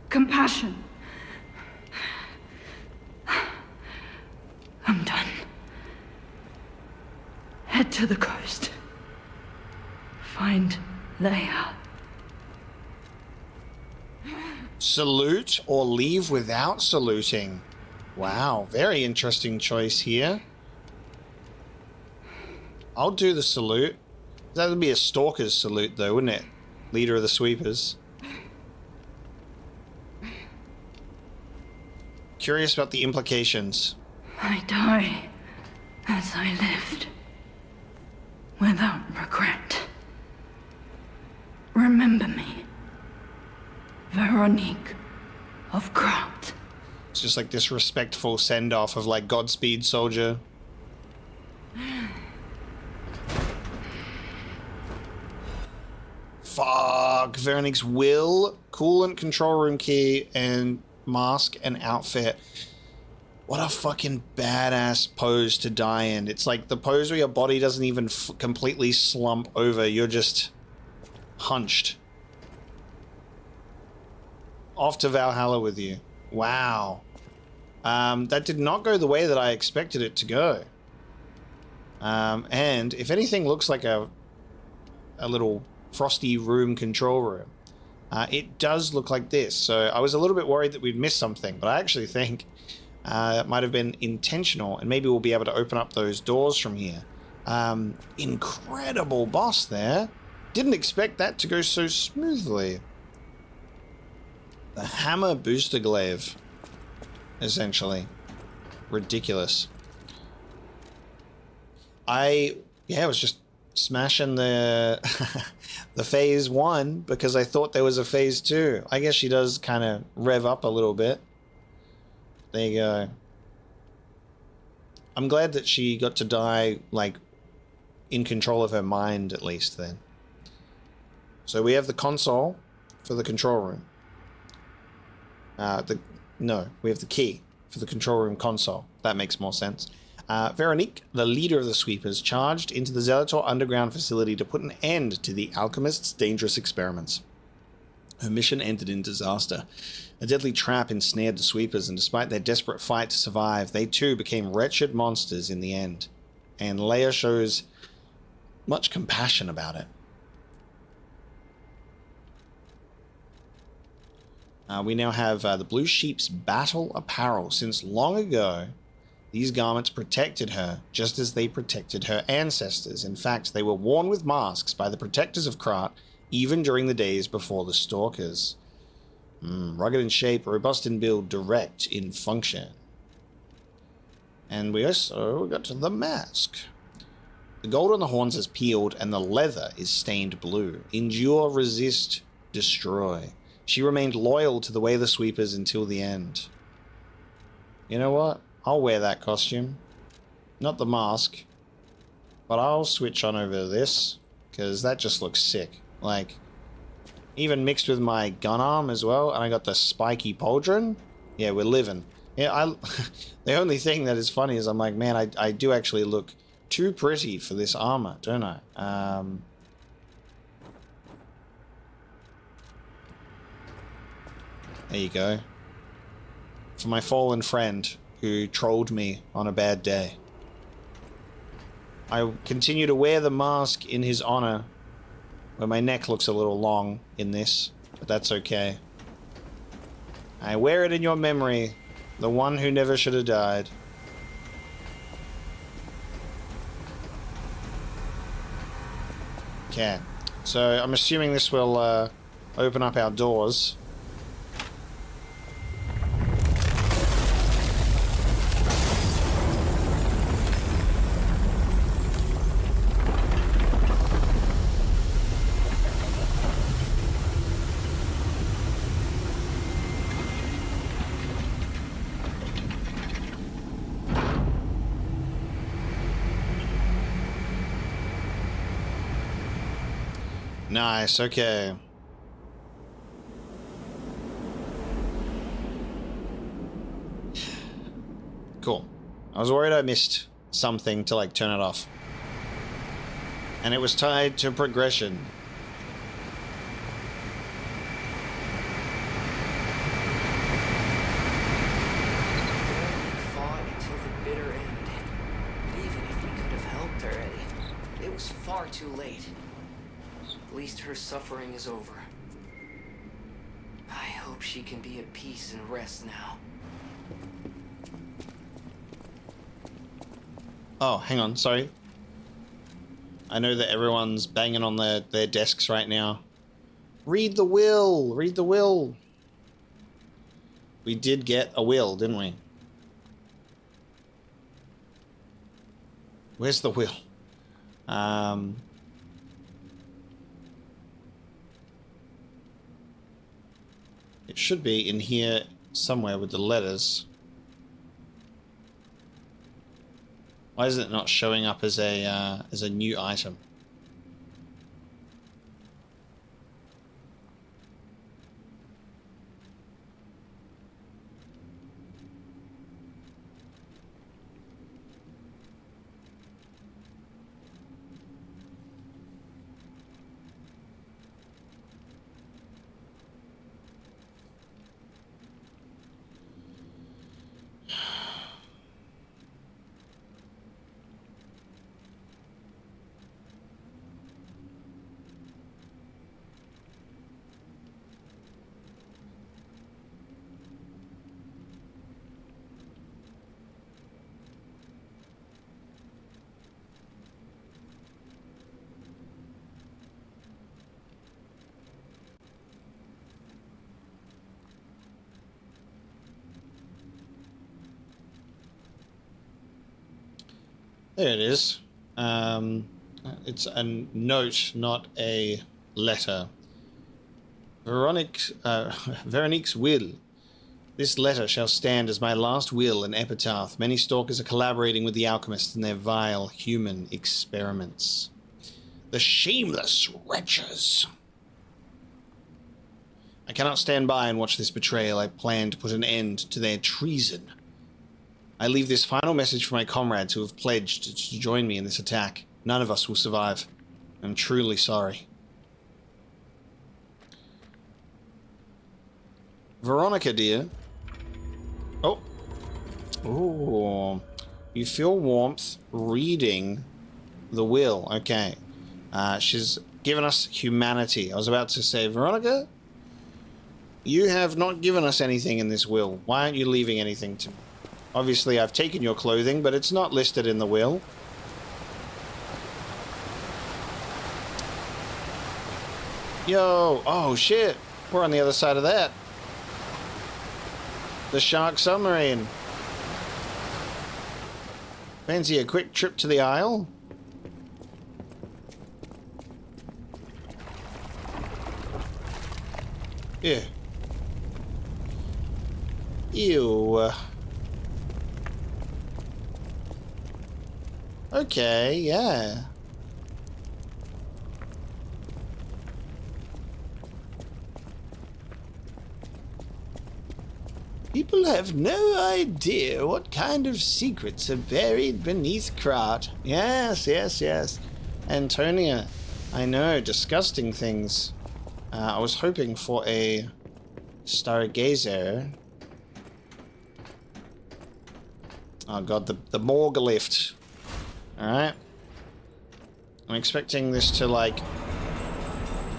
compassion. I'm done. Head to the coast. Find Leia. Salute or leave without saluting. Wow, very interesting choice here. I'll do the salute. That would be a stalker's salute though, wouldn't it? Leader of the sweepers. Curious about the implications. I die as I lived, without regret. Remember me, Veronique of Krat. It's just like this respectful send-off of like, Godspeed, soldier. Fuck. Veronique's will, coolant, control room key, and mask and outfit. What a fucking badass pose to die in. It's like the pose where your body doesn't even completely slump over. You're just hunched. Off to Valhalla with you. Wow. That did not go the way that I expected it to go. And if anything looks like a little frosty room control room, it does look like this. So I was a little bit worried that we'd missed something, but I actually think it might have been intentional, and maybe we'll be able to open up those doors from here. Incredible boss there. Didn't expect that to go so smoothly. The hammer booster glaive, essentially. Ridiculous. I was just smashing the the phase 1 because I thought there was a phase 2. I guess she does kind of rev up a little bit. There you go. I'm glad that she got to die, like, in control of her mind, at least, then. So we have the console for the control room. We have the key for the control room console. That makes more sense. Veronique, the leader of the sweepers, charged into the Zelator underground facility to put an end to the alchemist's dangerous experiments. Her mission ended in disaster. A deadly trap ensnared the sweepers, and despite their desperate fight to survive, they too became wretched monsters in the end. And Leia shows much compassion about it. We now have the Blue Sheep's battle apparel. Since long ago, these garments protected her, just as they protected her ancestors. In fact, they were worn with masks by the protectors of Krat, even during the days before the Stalkers. Rugged in shape, robust in build, direct in function. And we also got to the mask. The gold on the horns is peeled, and the leather is stained blue. Endure, resist, destroy. She remained loyal to the Way of the Sweepers until the end. You know what? I'll wear that costume. Not the mask. But I'll switch on over to this, because that just looks sick. Like, even mixed with my gun arm as well, and I got the spiky pauldron. Yeah, we're living. Yeah, the only thing that is funny is I'm like, man, I do actually look too pretty for this armor, don't I? There you go. For my fallen friend who trolled me on a bad day. I continue to wear the mask in his honor, where my neck looks a little long in this, but that's okay. I wear it in your memory, the one who never should have died. Okay, so I'm assuming this will open up our doors. Nice, okay. Cool. I was worried I missed something to like turn it off. And it was tied to progression. Fought until the bitter end. But even if we could have helped her, it was far too late. At least her suffering is over. I hope she can be at peace and rest now. Oh, hang on, sorry. I know that everyone's banging on their desks right now. Read the will! Read the will! We did get a will, didn't we? Where's the will? It should be in here somewhere with the letters. Why is it not showing up as a new item? There it is. It's a note, not a letter. Veronique's will. This letter shall stand as my last will and epitaph. Many stalkers are collaborating with the alchemists in their vile human experiments. The shameless wretches. I cannot stand by and watch this betrayal. I plan to put an end to their treason. I leave this final message for my comrades who have pledged to join me in this attack. None of us will survive. I'm truly sorry. Veronica, dear. Oh. Ooh. You feel warmth reading the will. Okay. She's given us humanity. I was about to say, Veronica, you have not given us anything in this will. Why aren't you leaving anything to me? Obviously, I've taken your clothing, but it's not listed in the will. Yo! Oh, shit! We're on the other side of that. The Shark Submarine. Fancy a quick trip to the Isle? Yeah. Ew. Okay, yeah. People have no idea what kind of secrets are buried beneath Krat. Yes, yes, yes. Antonia, I know, disgusting things. I was hoping for a stargazer. Oh god, the morgue lift. Alright. I'm expecting this to, like,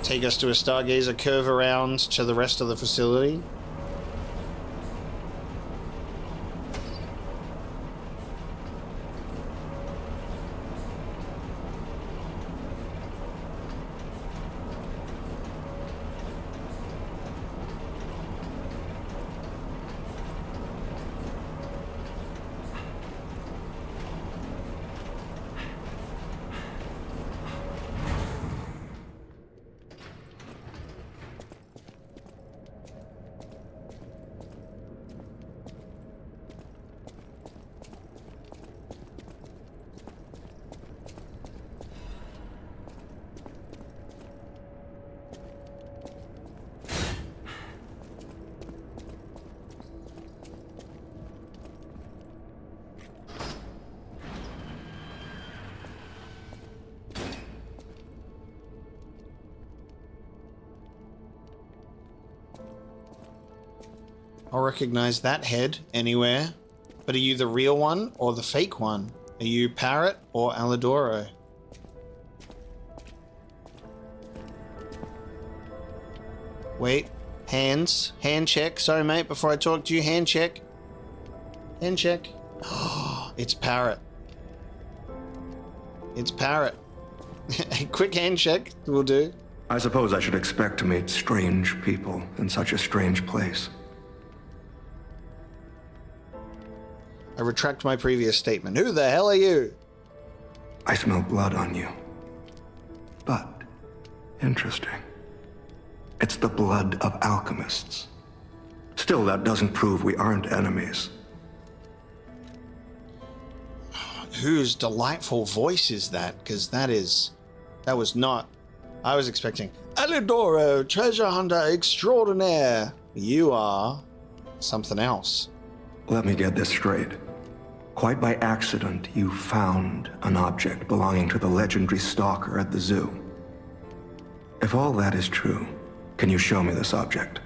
take us to a stargazer, curve around to the rest of the facility. I'll recognize that head anywhere. But are you the real one or the fake one? Are you Parrot or Alidoro? Wait. Hands. Hand check. Sorry, mate. Before I talk to you, hand check. Hand check. Oh, it's Parrot. It's Parrot. A quick hand check will do. I suppose I should expect to meet strange people in such a strange place. I retract my previous statement. Who the hell are you? I smell blood on you. But, interesting. It's the blood of alchemists. Still, that doesn't prove we aren't enemies. Whose delightful voice is that? Because that was not... I was expecting, Alidoro, treasure hunter extraordinaire. You are something else. Let me get this straight. Quite by accident, you found an object belonging to the legendary stalker at the zoo. If all that is true, can you show me this object?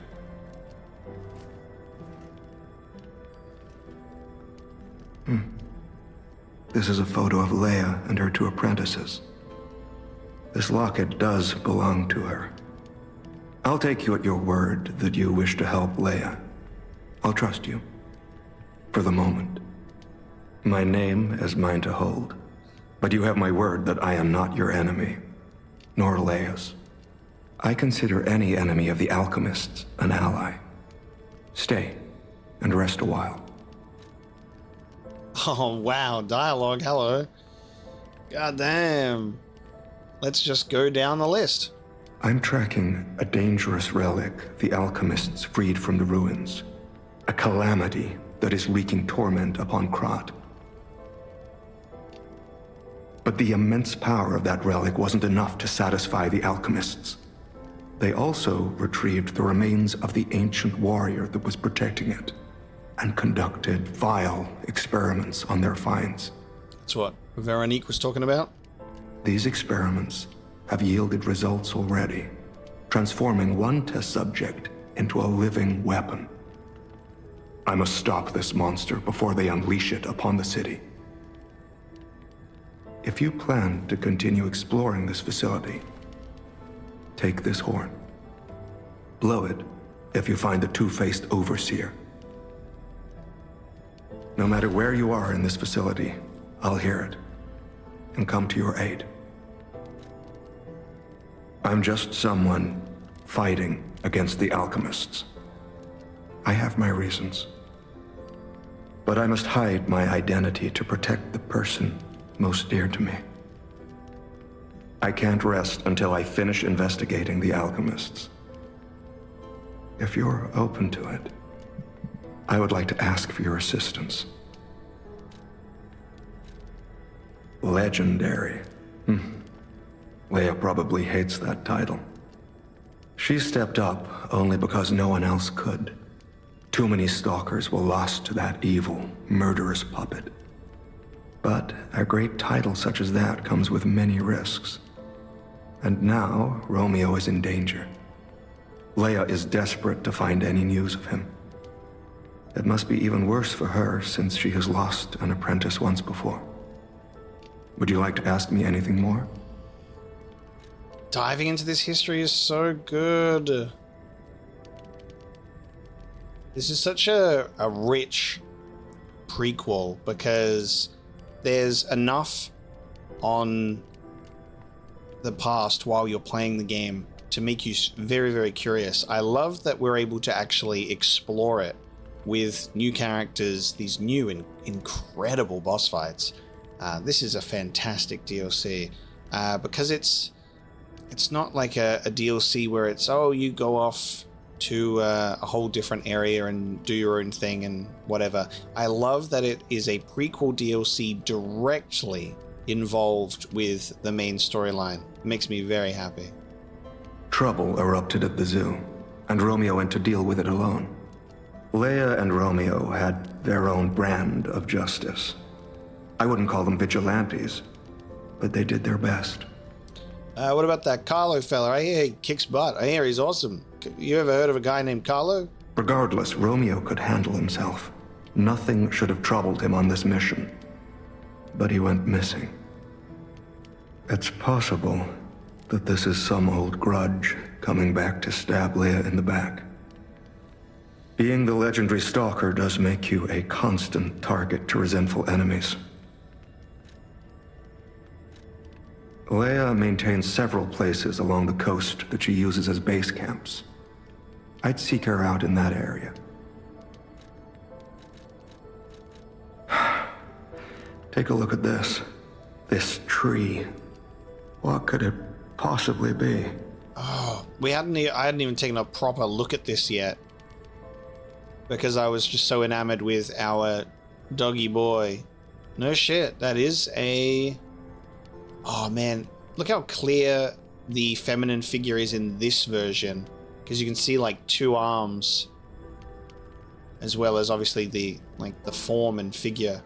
This is a photo of Leia and her two apprentices. This locket does belong to her. I'll take you at your word that you wish to help Leia. I'll trust you. For the moment. My name is mine to hold. But you have my word that I am not your enemy, nor Leia's. I consider any enemy of the alchemists an ally. Stay and rest a while. Oh, wow. Dialogue. Hello. God damn. Let's just go down the list. I'm tracking a dangerous relic the alchemists freed from the ruins. A calamity that is wreaking torment upon Krat. But the immense power of that relic wasn't enough to satisfy the alchemists. They also retrieved the remains of the ancient warrior that was protecting it, and conducted vile experiments on their finds. That's what Veronique was talking about? These experiments have yielded results already, transforming one test subject into a living weapon. I must stop this monster before they unleash it upon the city. If you plan to continue exploring this facility, take this horn. Blow it if you find the two-faced overseer. No matter where you are in this facility, I'll hear it and come to your aid. I'm just someone fighting against the alchemists. I have my reasons. But I must hide my identity to protect the person most dear to me. I can't rest until I finish investigating the alchemists. If you're open to it, I would like to ask for your assistance. Legendary. Leia probably hates that title. She stepped up only because no one else could. Too many stalkers were lost to that evil, murderous puppet. But a great title such as that comes with many risks. And now, Romeo is in danger. Leia is desperate to find any news of him. It must be even worse for her since she has lost an apprentice once before. Would you like to ask me anything more? Diving into this history is so good. This is such a rich prequel because there's enough on the past while you're playing the game to make you very, very curious. I love that we're able to actually explore it with new characters, these new and incredible boss fights. This is a fantastic DLC because it's not like a DLC where it's, oh, you go off to a whole different area and do your own thing and whatever. I love that it is a prequel DLC directly involved with the main storyline. It makes me very happy. Trouble erupted at the zoo, and Romeo went to deal with it alone. Leia and Romeo had their own brand of justice. I wouldn't call them vigilantes, but they did their best. What about that Carlo fella? I hear he kicks butt. I hear he's awesome. You ever heard of a guy named Carlo? Regardless, Romeo could handle himself. Nothing should have troubled him on this mission. But he went missing. It's possible that this is some old grudge coming back to stab Leia in the back. Being the legendary stalker does make you a constant target to resentful enemies. Leia maintains several places along the coast that she uses as base camps. I'd seek her out in that area. Take a look at this. This tree. What could it possibly be? Oh, I hadn't even taken a proper look at this yet. Because I was just so enamored with our doggy boy. No shit, that is a... Oh man, look how clear the feminine figure is in this version. Because you can see like 2 arms. As well as obviously the form and figure.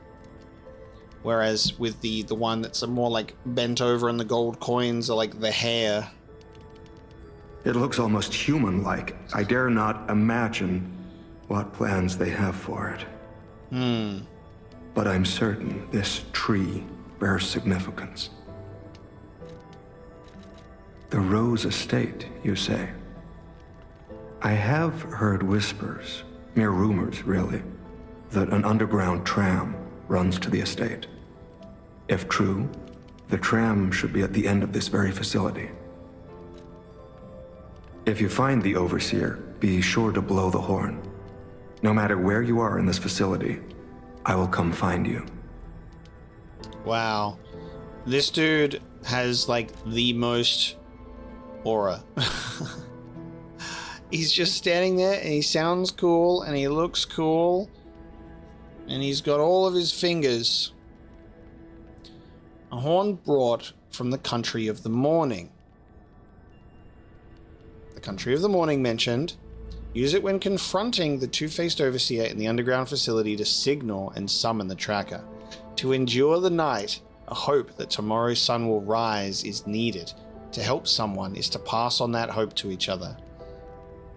Whereas with the one that's more like bent over and the gold coins are like the hair. It looks almost human-like. I dare not imagine what plans they have for it. But I'm certain this tree bears significance. The Rose Estate, you say? I have heard whispers, mere rumors really, that an underground tram runs to the estate. If true, the tram should be at the end of this very facility. If you find the Overseer, be sure to blow the horn. No matter where you are in this facility, I will come find you. Wow. This dude has like the most aura. He's just standing there and he sounds cool and he looks cool. And he's got all of his fingers. A horn brought from the country of the morning. The country of the morning mentioned. Use it when confronting the two-faced overseer in the underground facility to signal and summon the tracker. To endure the night, a hope that tomorrow's sun will rise is needed. To help someone is to pass on that hope to each other.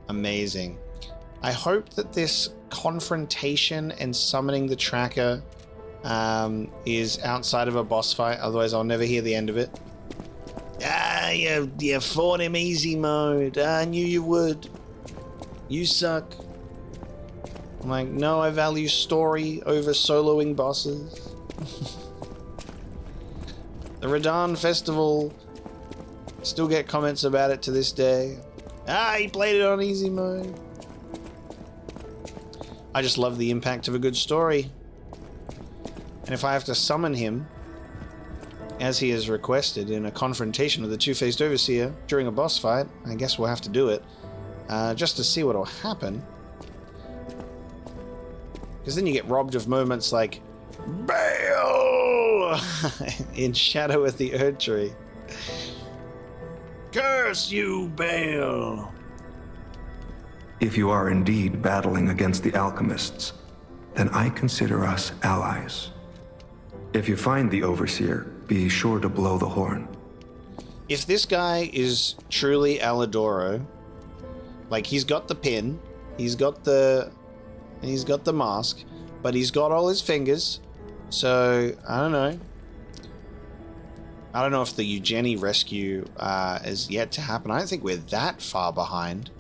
Amazing. I hope that this confrontation and summoning the tracker is outside of a boss fight, otherwise I'll never hear the end of it. You fought him easy mode. I knew you would. You suck. I'm like, no, I value story over soloing bosses. The Radahn Festival, still get comments about it to this day. He played it on easy mode. I just love the impact of a good story. And if I have to summon him, as he has requested in a confrontation with the two-faced overseer during a boss fight, I guess we'll have to do it. Just to see what will happen. Because then you get robbed of moments like Bail in Shadow of the Erdtree. Curse you, Bail! If you are indeed battling against the alchemists, then I consider us allies. If you find the Overseer, be sure to blow the horn. If this guy is truly Aladoro, like he's got the pin, he's got the mask, but he's got all his fingers, so I don't know. I don't know if the Eugenie rescue is yet to happen. I don't think we're that far behind.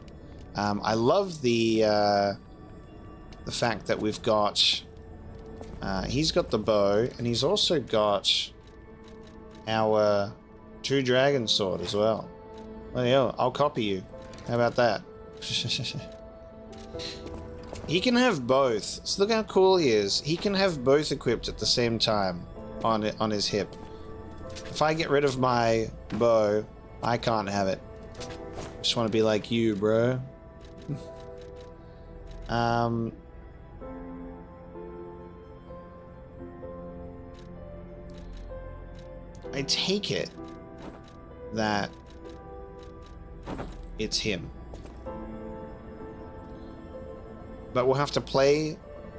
I love the fact that we've got... he's got the bow, and he's also got our 2 dragon sword as well. Well, yeah, I'll copy you. How about that? He can have both. So look how cool he is. He can have both equipped at the same time on his hip. If I get rid of my bow, I can't have it. Just want to be like you, bro. I take it that it's him. But we'll have to play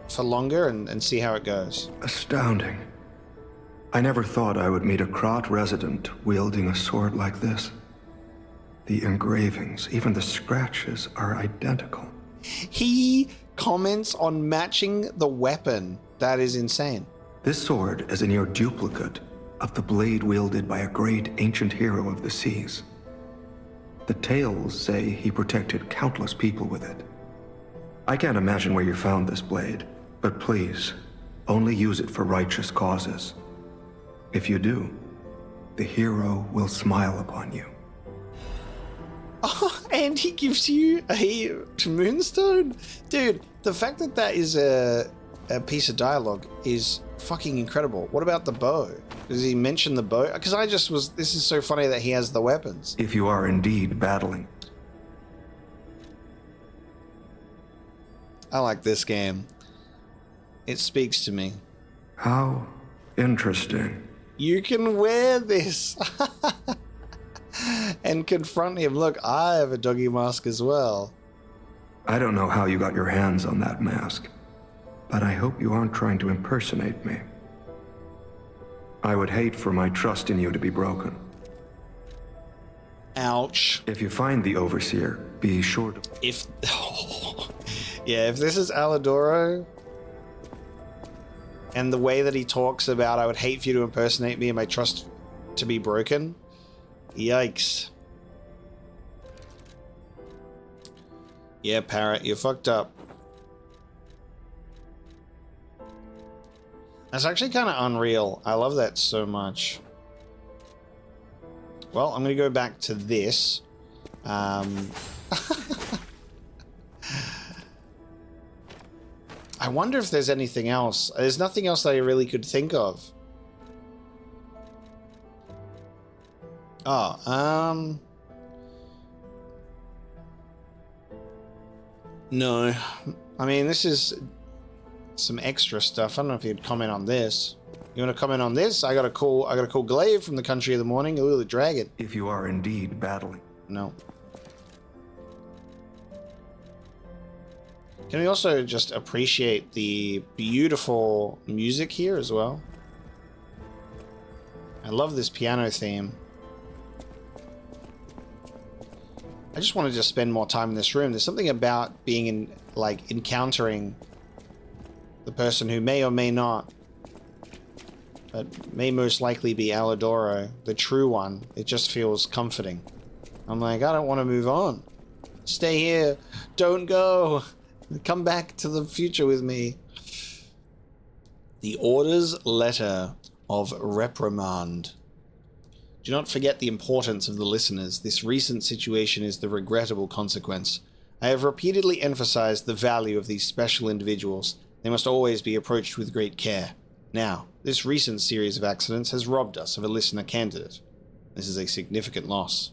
for longer and see how it goes. Astounding. I never thought I would meet a Krat resident wielding a sword like this. The engravings, even the scratches, are identical. He comments on matching the weapon. That is insane. This sword is a near duplicate of the blade wielded by a great ancient hero of the seas. The tales say he protected countless people with it. I can't imagine where you found this blade, but please, only use it for righteous causes. If you do, the hero will smile upon you. Oh, and he gives you a moonstone? Dude, the fact that that is a piece of dialogue is fucking incredible. What about the bow? Does he mention the bow? Because this is so funny that he has the weapons. If you are indeed battling. I like this game. It speaks to me. How interesting. You can wear this and confront him. Look, I have a doggy mask as well. I don't know how you got your hands on that mask, but I hope you aren't trying to impersonate me. I would hate for my trust in you to be broken. Ouch. If you find the Overseer, be sure to... If this is Alidoro, and the way that he talks about, I would hate for you to impersonate me and my trust to be broken. Yikes. Yeah, Parrot, you're fucked up. That's actually kind of unreal. I love that so much. Well, I'm going to go back to this. I wonder if there's anything else. There's nothing else that I really could think of. Oh, no. I mean, this is some extra stuff. I don't know if you'd comment on this. You want to comment on this? I got a cool glaive from the country of the morning. Ooh, the dragon. If you are indeed battling. No. Can we also just appreciate the beautiful music here as well? I love this piano theme. I just wanted to spend more time in this room. There's something about being in, like, encountering the person who may or may not, but may most likely be Alidoro, the true one. It just feels comforting. I'm like, I don't want to move on. Stay here. Don't go. Come back to the future with me. The Order's Letter of Reprimand. Do not forget the importance of the listeners. This recent situation is the regrettable consequence. I have repeatedly emphasized the value of these special individuals. They must always be approached with great care. Now, this recent series of accidents has robbed us of a listener candidate. This is a significant loss.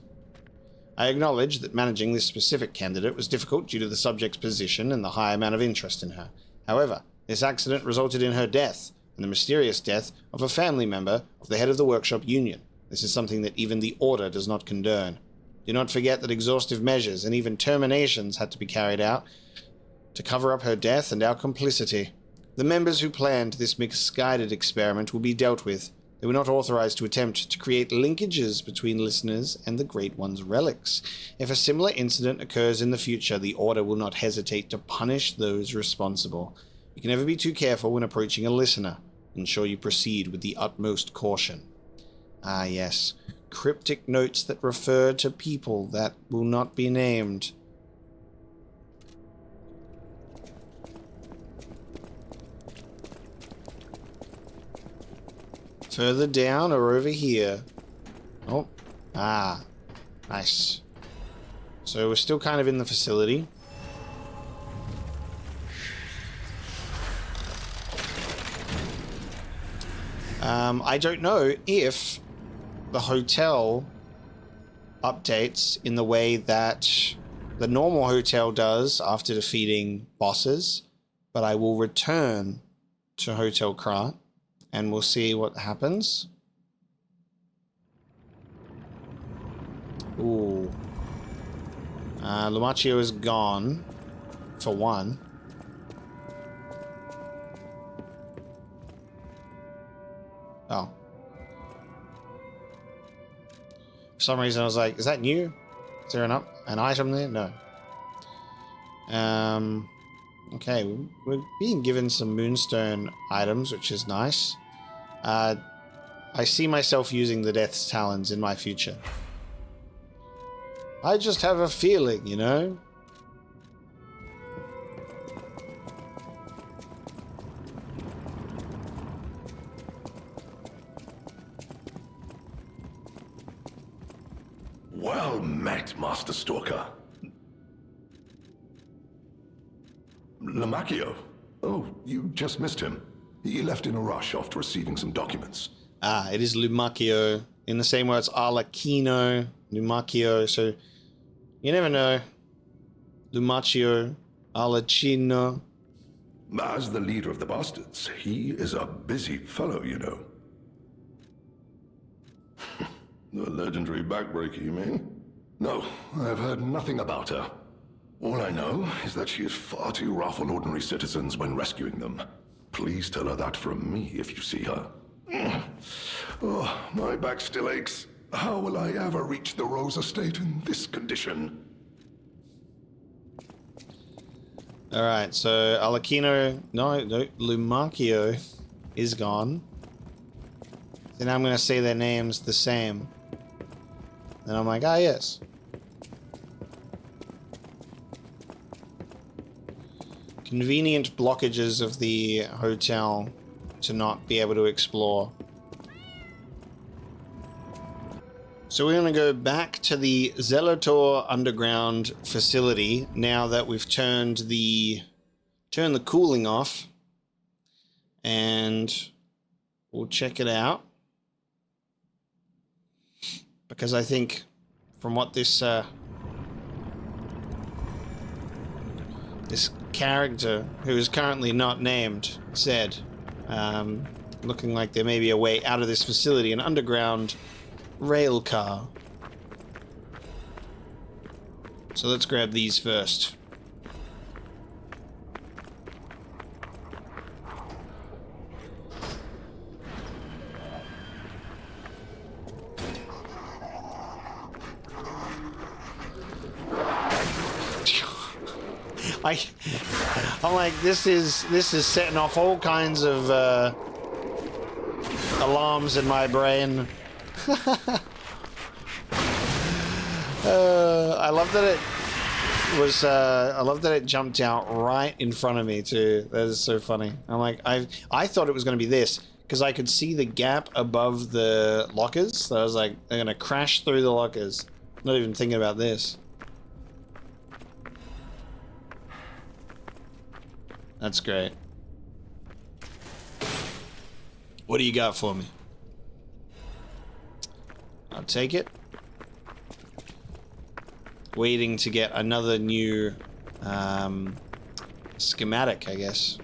I acknowledge that managing this specific candidate was difficult due to the subject's position and the high amount of interest in her. However, this accident resulted in her death, and the mysterious death of a family member of the head of the workshop union. This is something that even the Order does not condone. Do not forget that exhaustive measures and even terminations had to be carried out to cover up her death and our complicity. The members who planned this misguided experiment will be dealt with. They were not authorized to attempt to create linkages between listeners and the Great One's relics. If a similar incident occurs in the future, the Order will not hesitate to punish those responsible. You can never be too careful when approaching a listener. Ensure you proceed with the utmost caution. Ah, yes. Cryptic notes that refer to people that will not be named. Further down or over here? Oh. Ah. Nice. So we're still kind of in the facility. I don't know if the hotel updates in the way that the normal hotel does after defeating bosses, but I will return to Hotel Krat and we'll see what happens. Ooh. Lumaccio is gone, for one. Oh. For some reason I was like, is that new? Is there an item there? No. Okay, we're being given some moonstone items, which is nice. I see myself using the Death's Talons in my future. I just have a feeling, you know? Well met, Master Stalker. Lamacchio. Oh, you just missed him. He left in a rush after receiving some documents. Ah, it is Lumacchio. In the same way it's Arlecchino, Lumacchio, so you never know. Lumacchio, Arlecchino. As the leader of the bastards, he is a busy fellow, you know. The legendary backbreaker, you mean? No, I've heard nothing about her. All I know is that she is far too rough on ordinary citizens when rescuing them. Please tell her that from me if you see her. Oh, my back still aches. How will I ever reach the Rose Estate in this condition? Alright, so Arlecchino, no, Lumacchio is gone. So now I'm going to say their names the same. And I'm like, ah, yes. Convenient blockages of the hotel to not be able to explore. So we're going to go back to the Zelator underground facility now that we've turned the cooling off, and we'll check it out. Because I think from what this this character, who is currently not named, said, looking like there may be a way out of this facility, an underground rail car. So let's grab these first. I'm like, this is setting off all kinds of alarms in my brain. I love that it was. I love that it jumped out right in front of me too. That is so funny. I'm like, I thought it was going to be this because I could see the gap above the lockers. So I was like, they're going to crash through the lockers. Not even thinking about this. That's great. What do you got for me? I'll take it. Waiting to get another new schematic, I guess.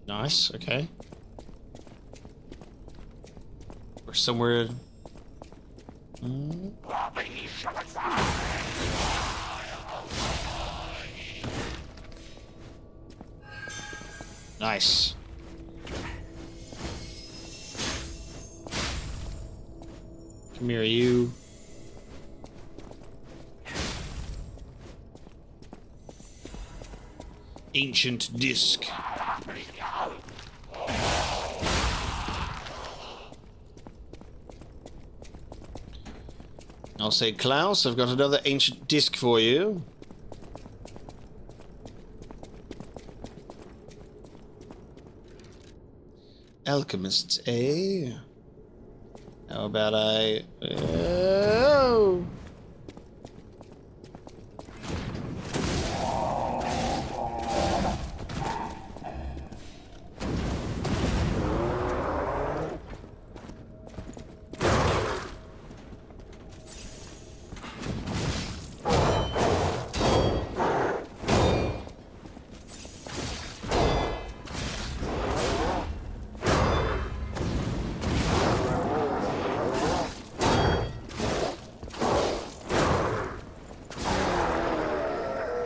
Nice, okay. We're somewhere... Nice. Come here, you. Ancient disc. I'll say, Klaus, I've got another ancient disc for you. Alchemists, eh? How about I... Oh!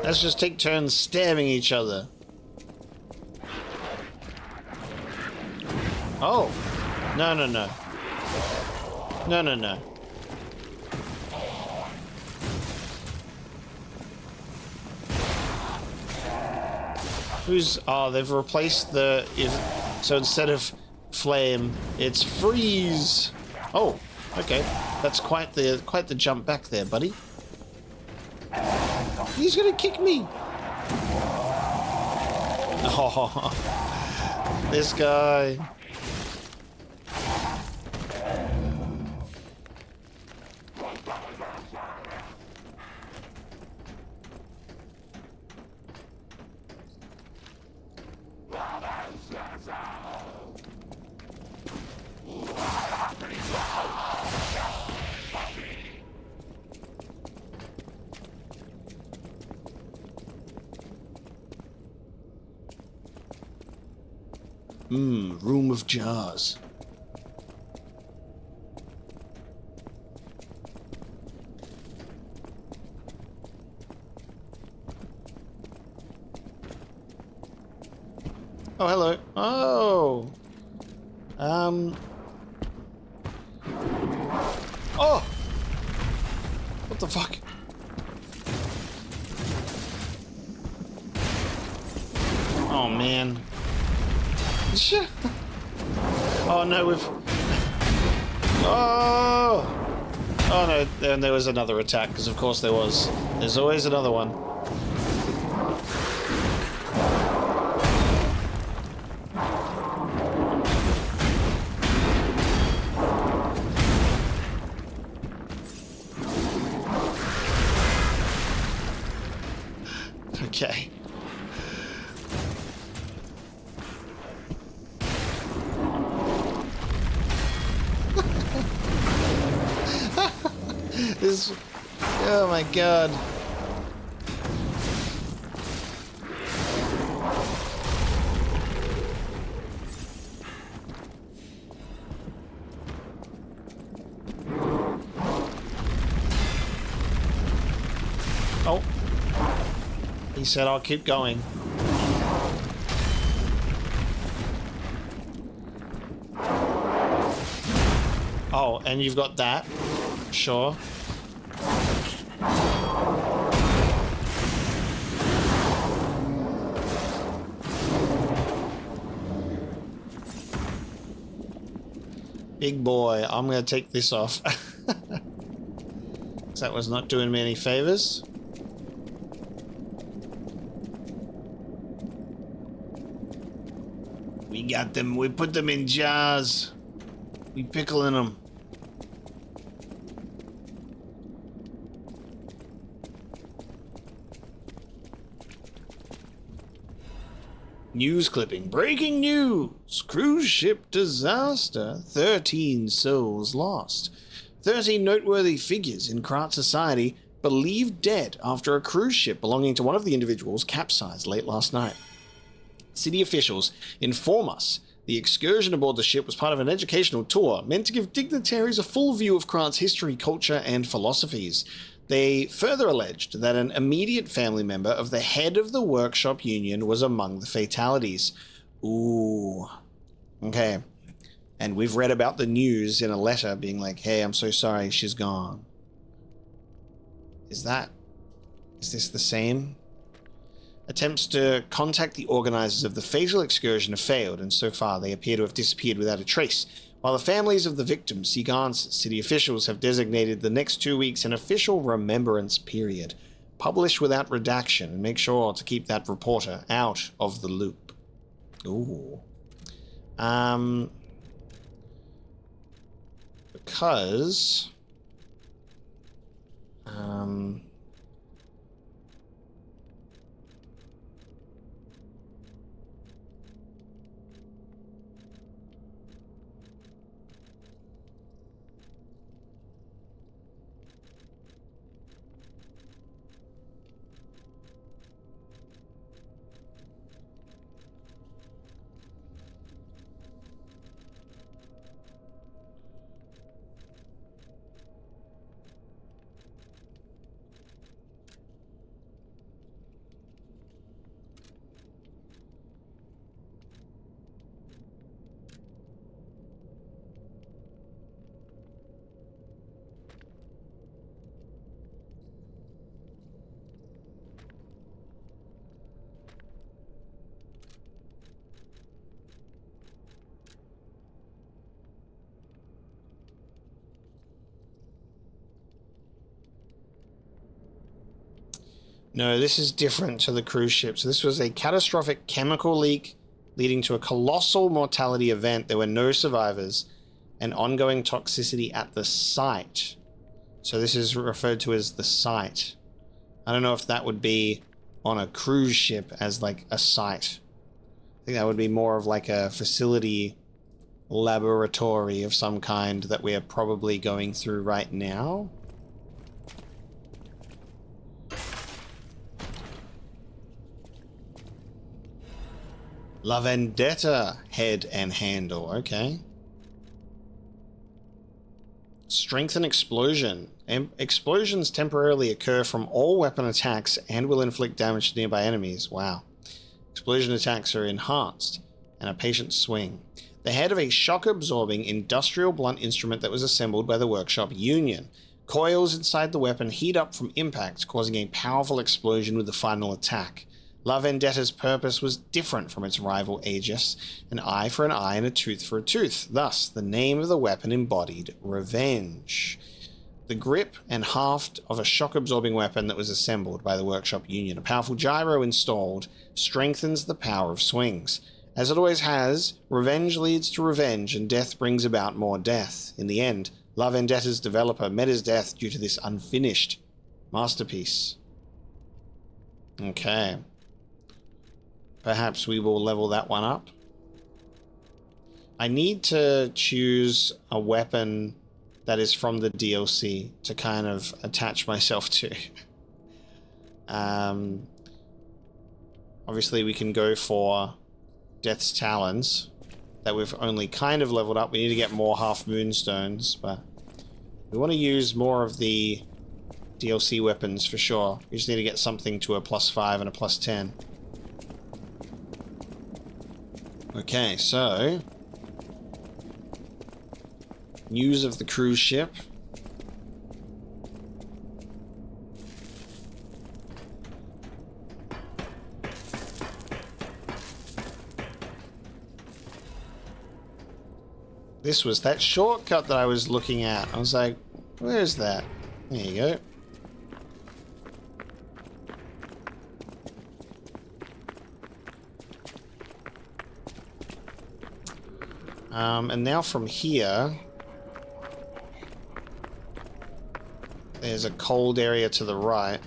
Let's just take turns stabbing each other. Oh. No, no, no. No, no, no. Who's... Oh, they've replaced the... So instead of flame, it's freeze. Oh, okay. That's quite the jump back there, buddy. He's gonna kick me. Oh, this guy. Room of jars. Oh, hello. Oh. Oh! What the fuck? Oh, man. Oh no, we've... Oh! Oh no, then there was another attack, because of course there was. There's always another one. Okay. This... Oh my god. Oh. He said I'll keep going. Oh, and you've got that. Sure. Big boy, I'm gonna take this off. That was not doing me any favors. We got them, we put them in jars. We pickle in them. News clipping. Breaking news. Cruise ship disaster. 13 souls lost. 13 noteworthy figures in Krat society believed dead after a cruise ship belonging to one of the individuals capsized late last night. City officials inform us the excursion aboard the ship was part of an educational tour meant to give dignitaries a full view of Krat's history, culture, and philosophies. They further alleged that an immediate family member of the head of the workshop union was among the fatalities. Ooh. Okay. And we've read about the news in a letter being like, hey, I'm so sorry, she's gone. Is this the same? Attempts to contact the organizers of the fatal excursion have failed, and so far they appear to have disappeared without a trace. While the families of the victims seek answers, city officials have designated the next 2 weeks an official remembrance period. Publish without redaction, and make sure to keep that reporter out of the loop. Ooh. Because... No, this is different to the cruise ship. So this was a catastrophic chemical leak leading to a colossal mortality event. There were no survivors and ongoing toxicity at the site. So this is referred to as the site. I don't know if that would be on a cruise ship as like a site. I think that would be more of like a facility, laboratory of some kind that we are probably going through right now. La Vendetta head and handle. Okay. Strength and explosion. Explosions temporarily occur from all weapon attacks and will inflict damage to nearby enemies. Wow. Explosion attacks are enhanced and a patient swing. The head of a shock-absorbing industrial blunt instrument that was assembled by the Workshop Union. Coils inside the weapon heat up from impact, causing a powerful explosion with the final attack. La Vendetta's purpose was different from its rival Aegis, an eye for an eye and a tooth for a tooth. Thus, the name of the weapon embodied revenge. The grip and haft of a shock-absorbing weapon that was assembled by the Workshop Union. A powerful gyro installed strengthens the power of swings. As it always has, revenge leads to revenge, and death brings about more death. In the end, La Vendetta's developer met his death due to this unfinished masterpiece. Okay. Perhaps we will level that one up. I need to choose a weapon that is from the DLC to kind of attach myself to. Obviously, we can go for Death's Talons that we've only kind of leveled up. We need to get more Half Moonstones, but we want to use more of the DLC weapons for sure. We just need to get something to a +5 and a +10. Okay, so news of the cruise ship. This was that shortcut that I was looking at. I was like, where is that? There you go. And now from here, there's a cold area to the right.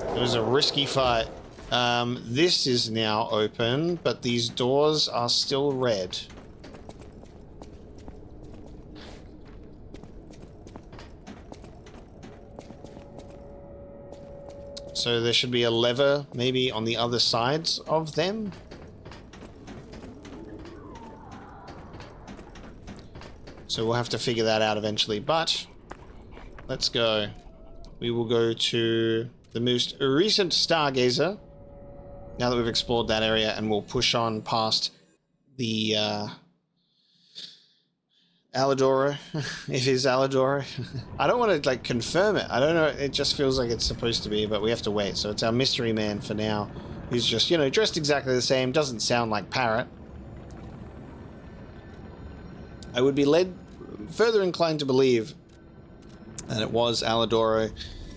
It was a risky fight. This is now open, but these doors are still red. So there should be a lever maybe on the other sides of them. So we'll have to figure that out eventually, but let's go. We will go to the most recent Stargazer, now that we've explored that area, and we'll push on past the Aladora, if it's Aladora. I don't want to like confirm it. I don't know. It just feels like it's supposed to be, but we have to wait. So it's our mystery man for now. He's just, you know, dressed exactly the same. Doesn't sound like Parrot. I would be further inclined to believe that it was Aladora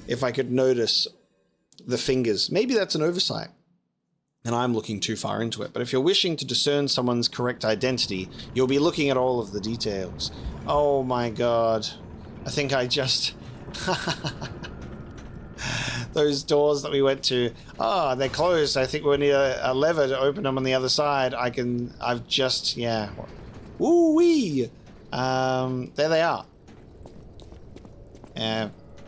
if I could notice the fingers. Maybe that's an oversight and I'm looking too far into it. But if you're wishing to discern someone's correct identity, you'll be looking at all of the details. Oh my god. I think I just... Those doors that we went to, oh, they're closed. I think we need a lever to open them on the other side. I've just, yeah. Ooh-wee! There they are.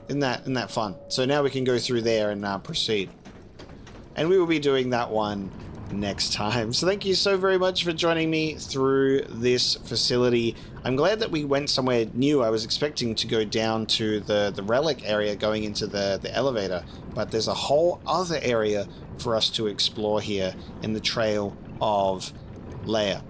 Isn't that fun? So now we can go through there and proceed. And we will be doing that one next time. So thank you so very much for joining me through this facility. I'm glad that we went somewhere new. I was expecting to go down to the relic area going into the elevator, but there's a whole other area for us to explore here in the Trail of Leia.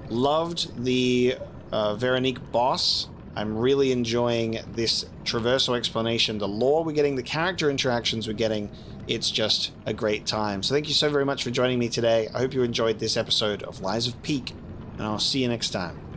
Loved the Veronique Boss. I'm really enjoying this traversal explanation, the lore we're getting, the character interactions we're getting. It's just a great time. So thank you so very much for joining me today. I hope you enjoyed this episode of Lies of Peak, and I'll see you next time.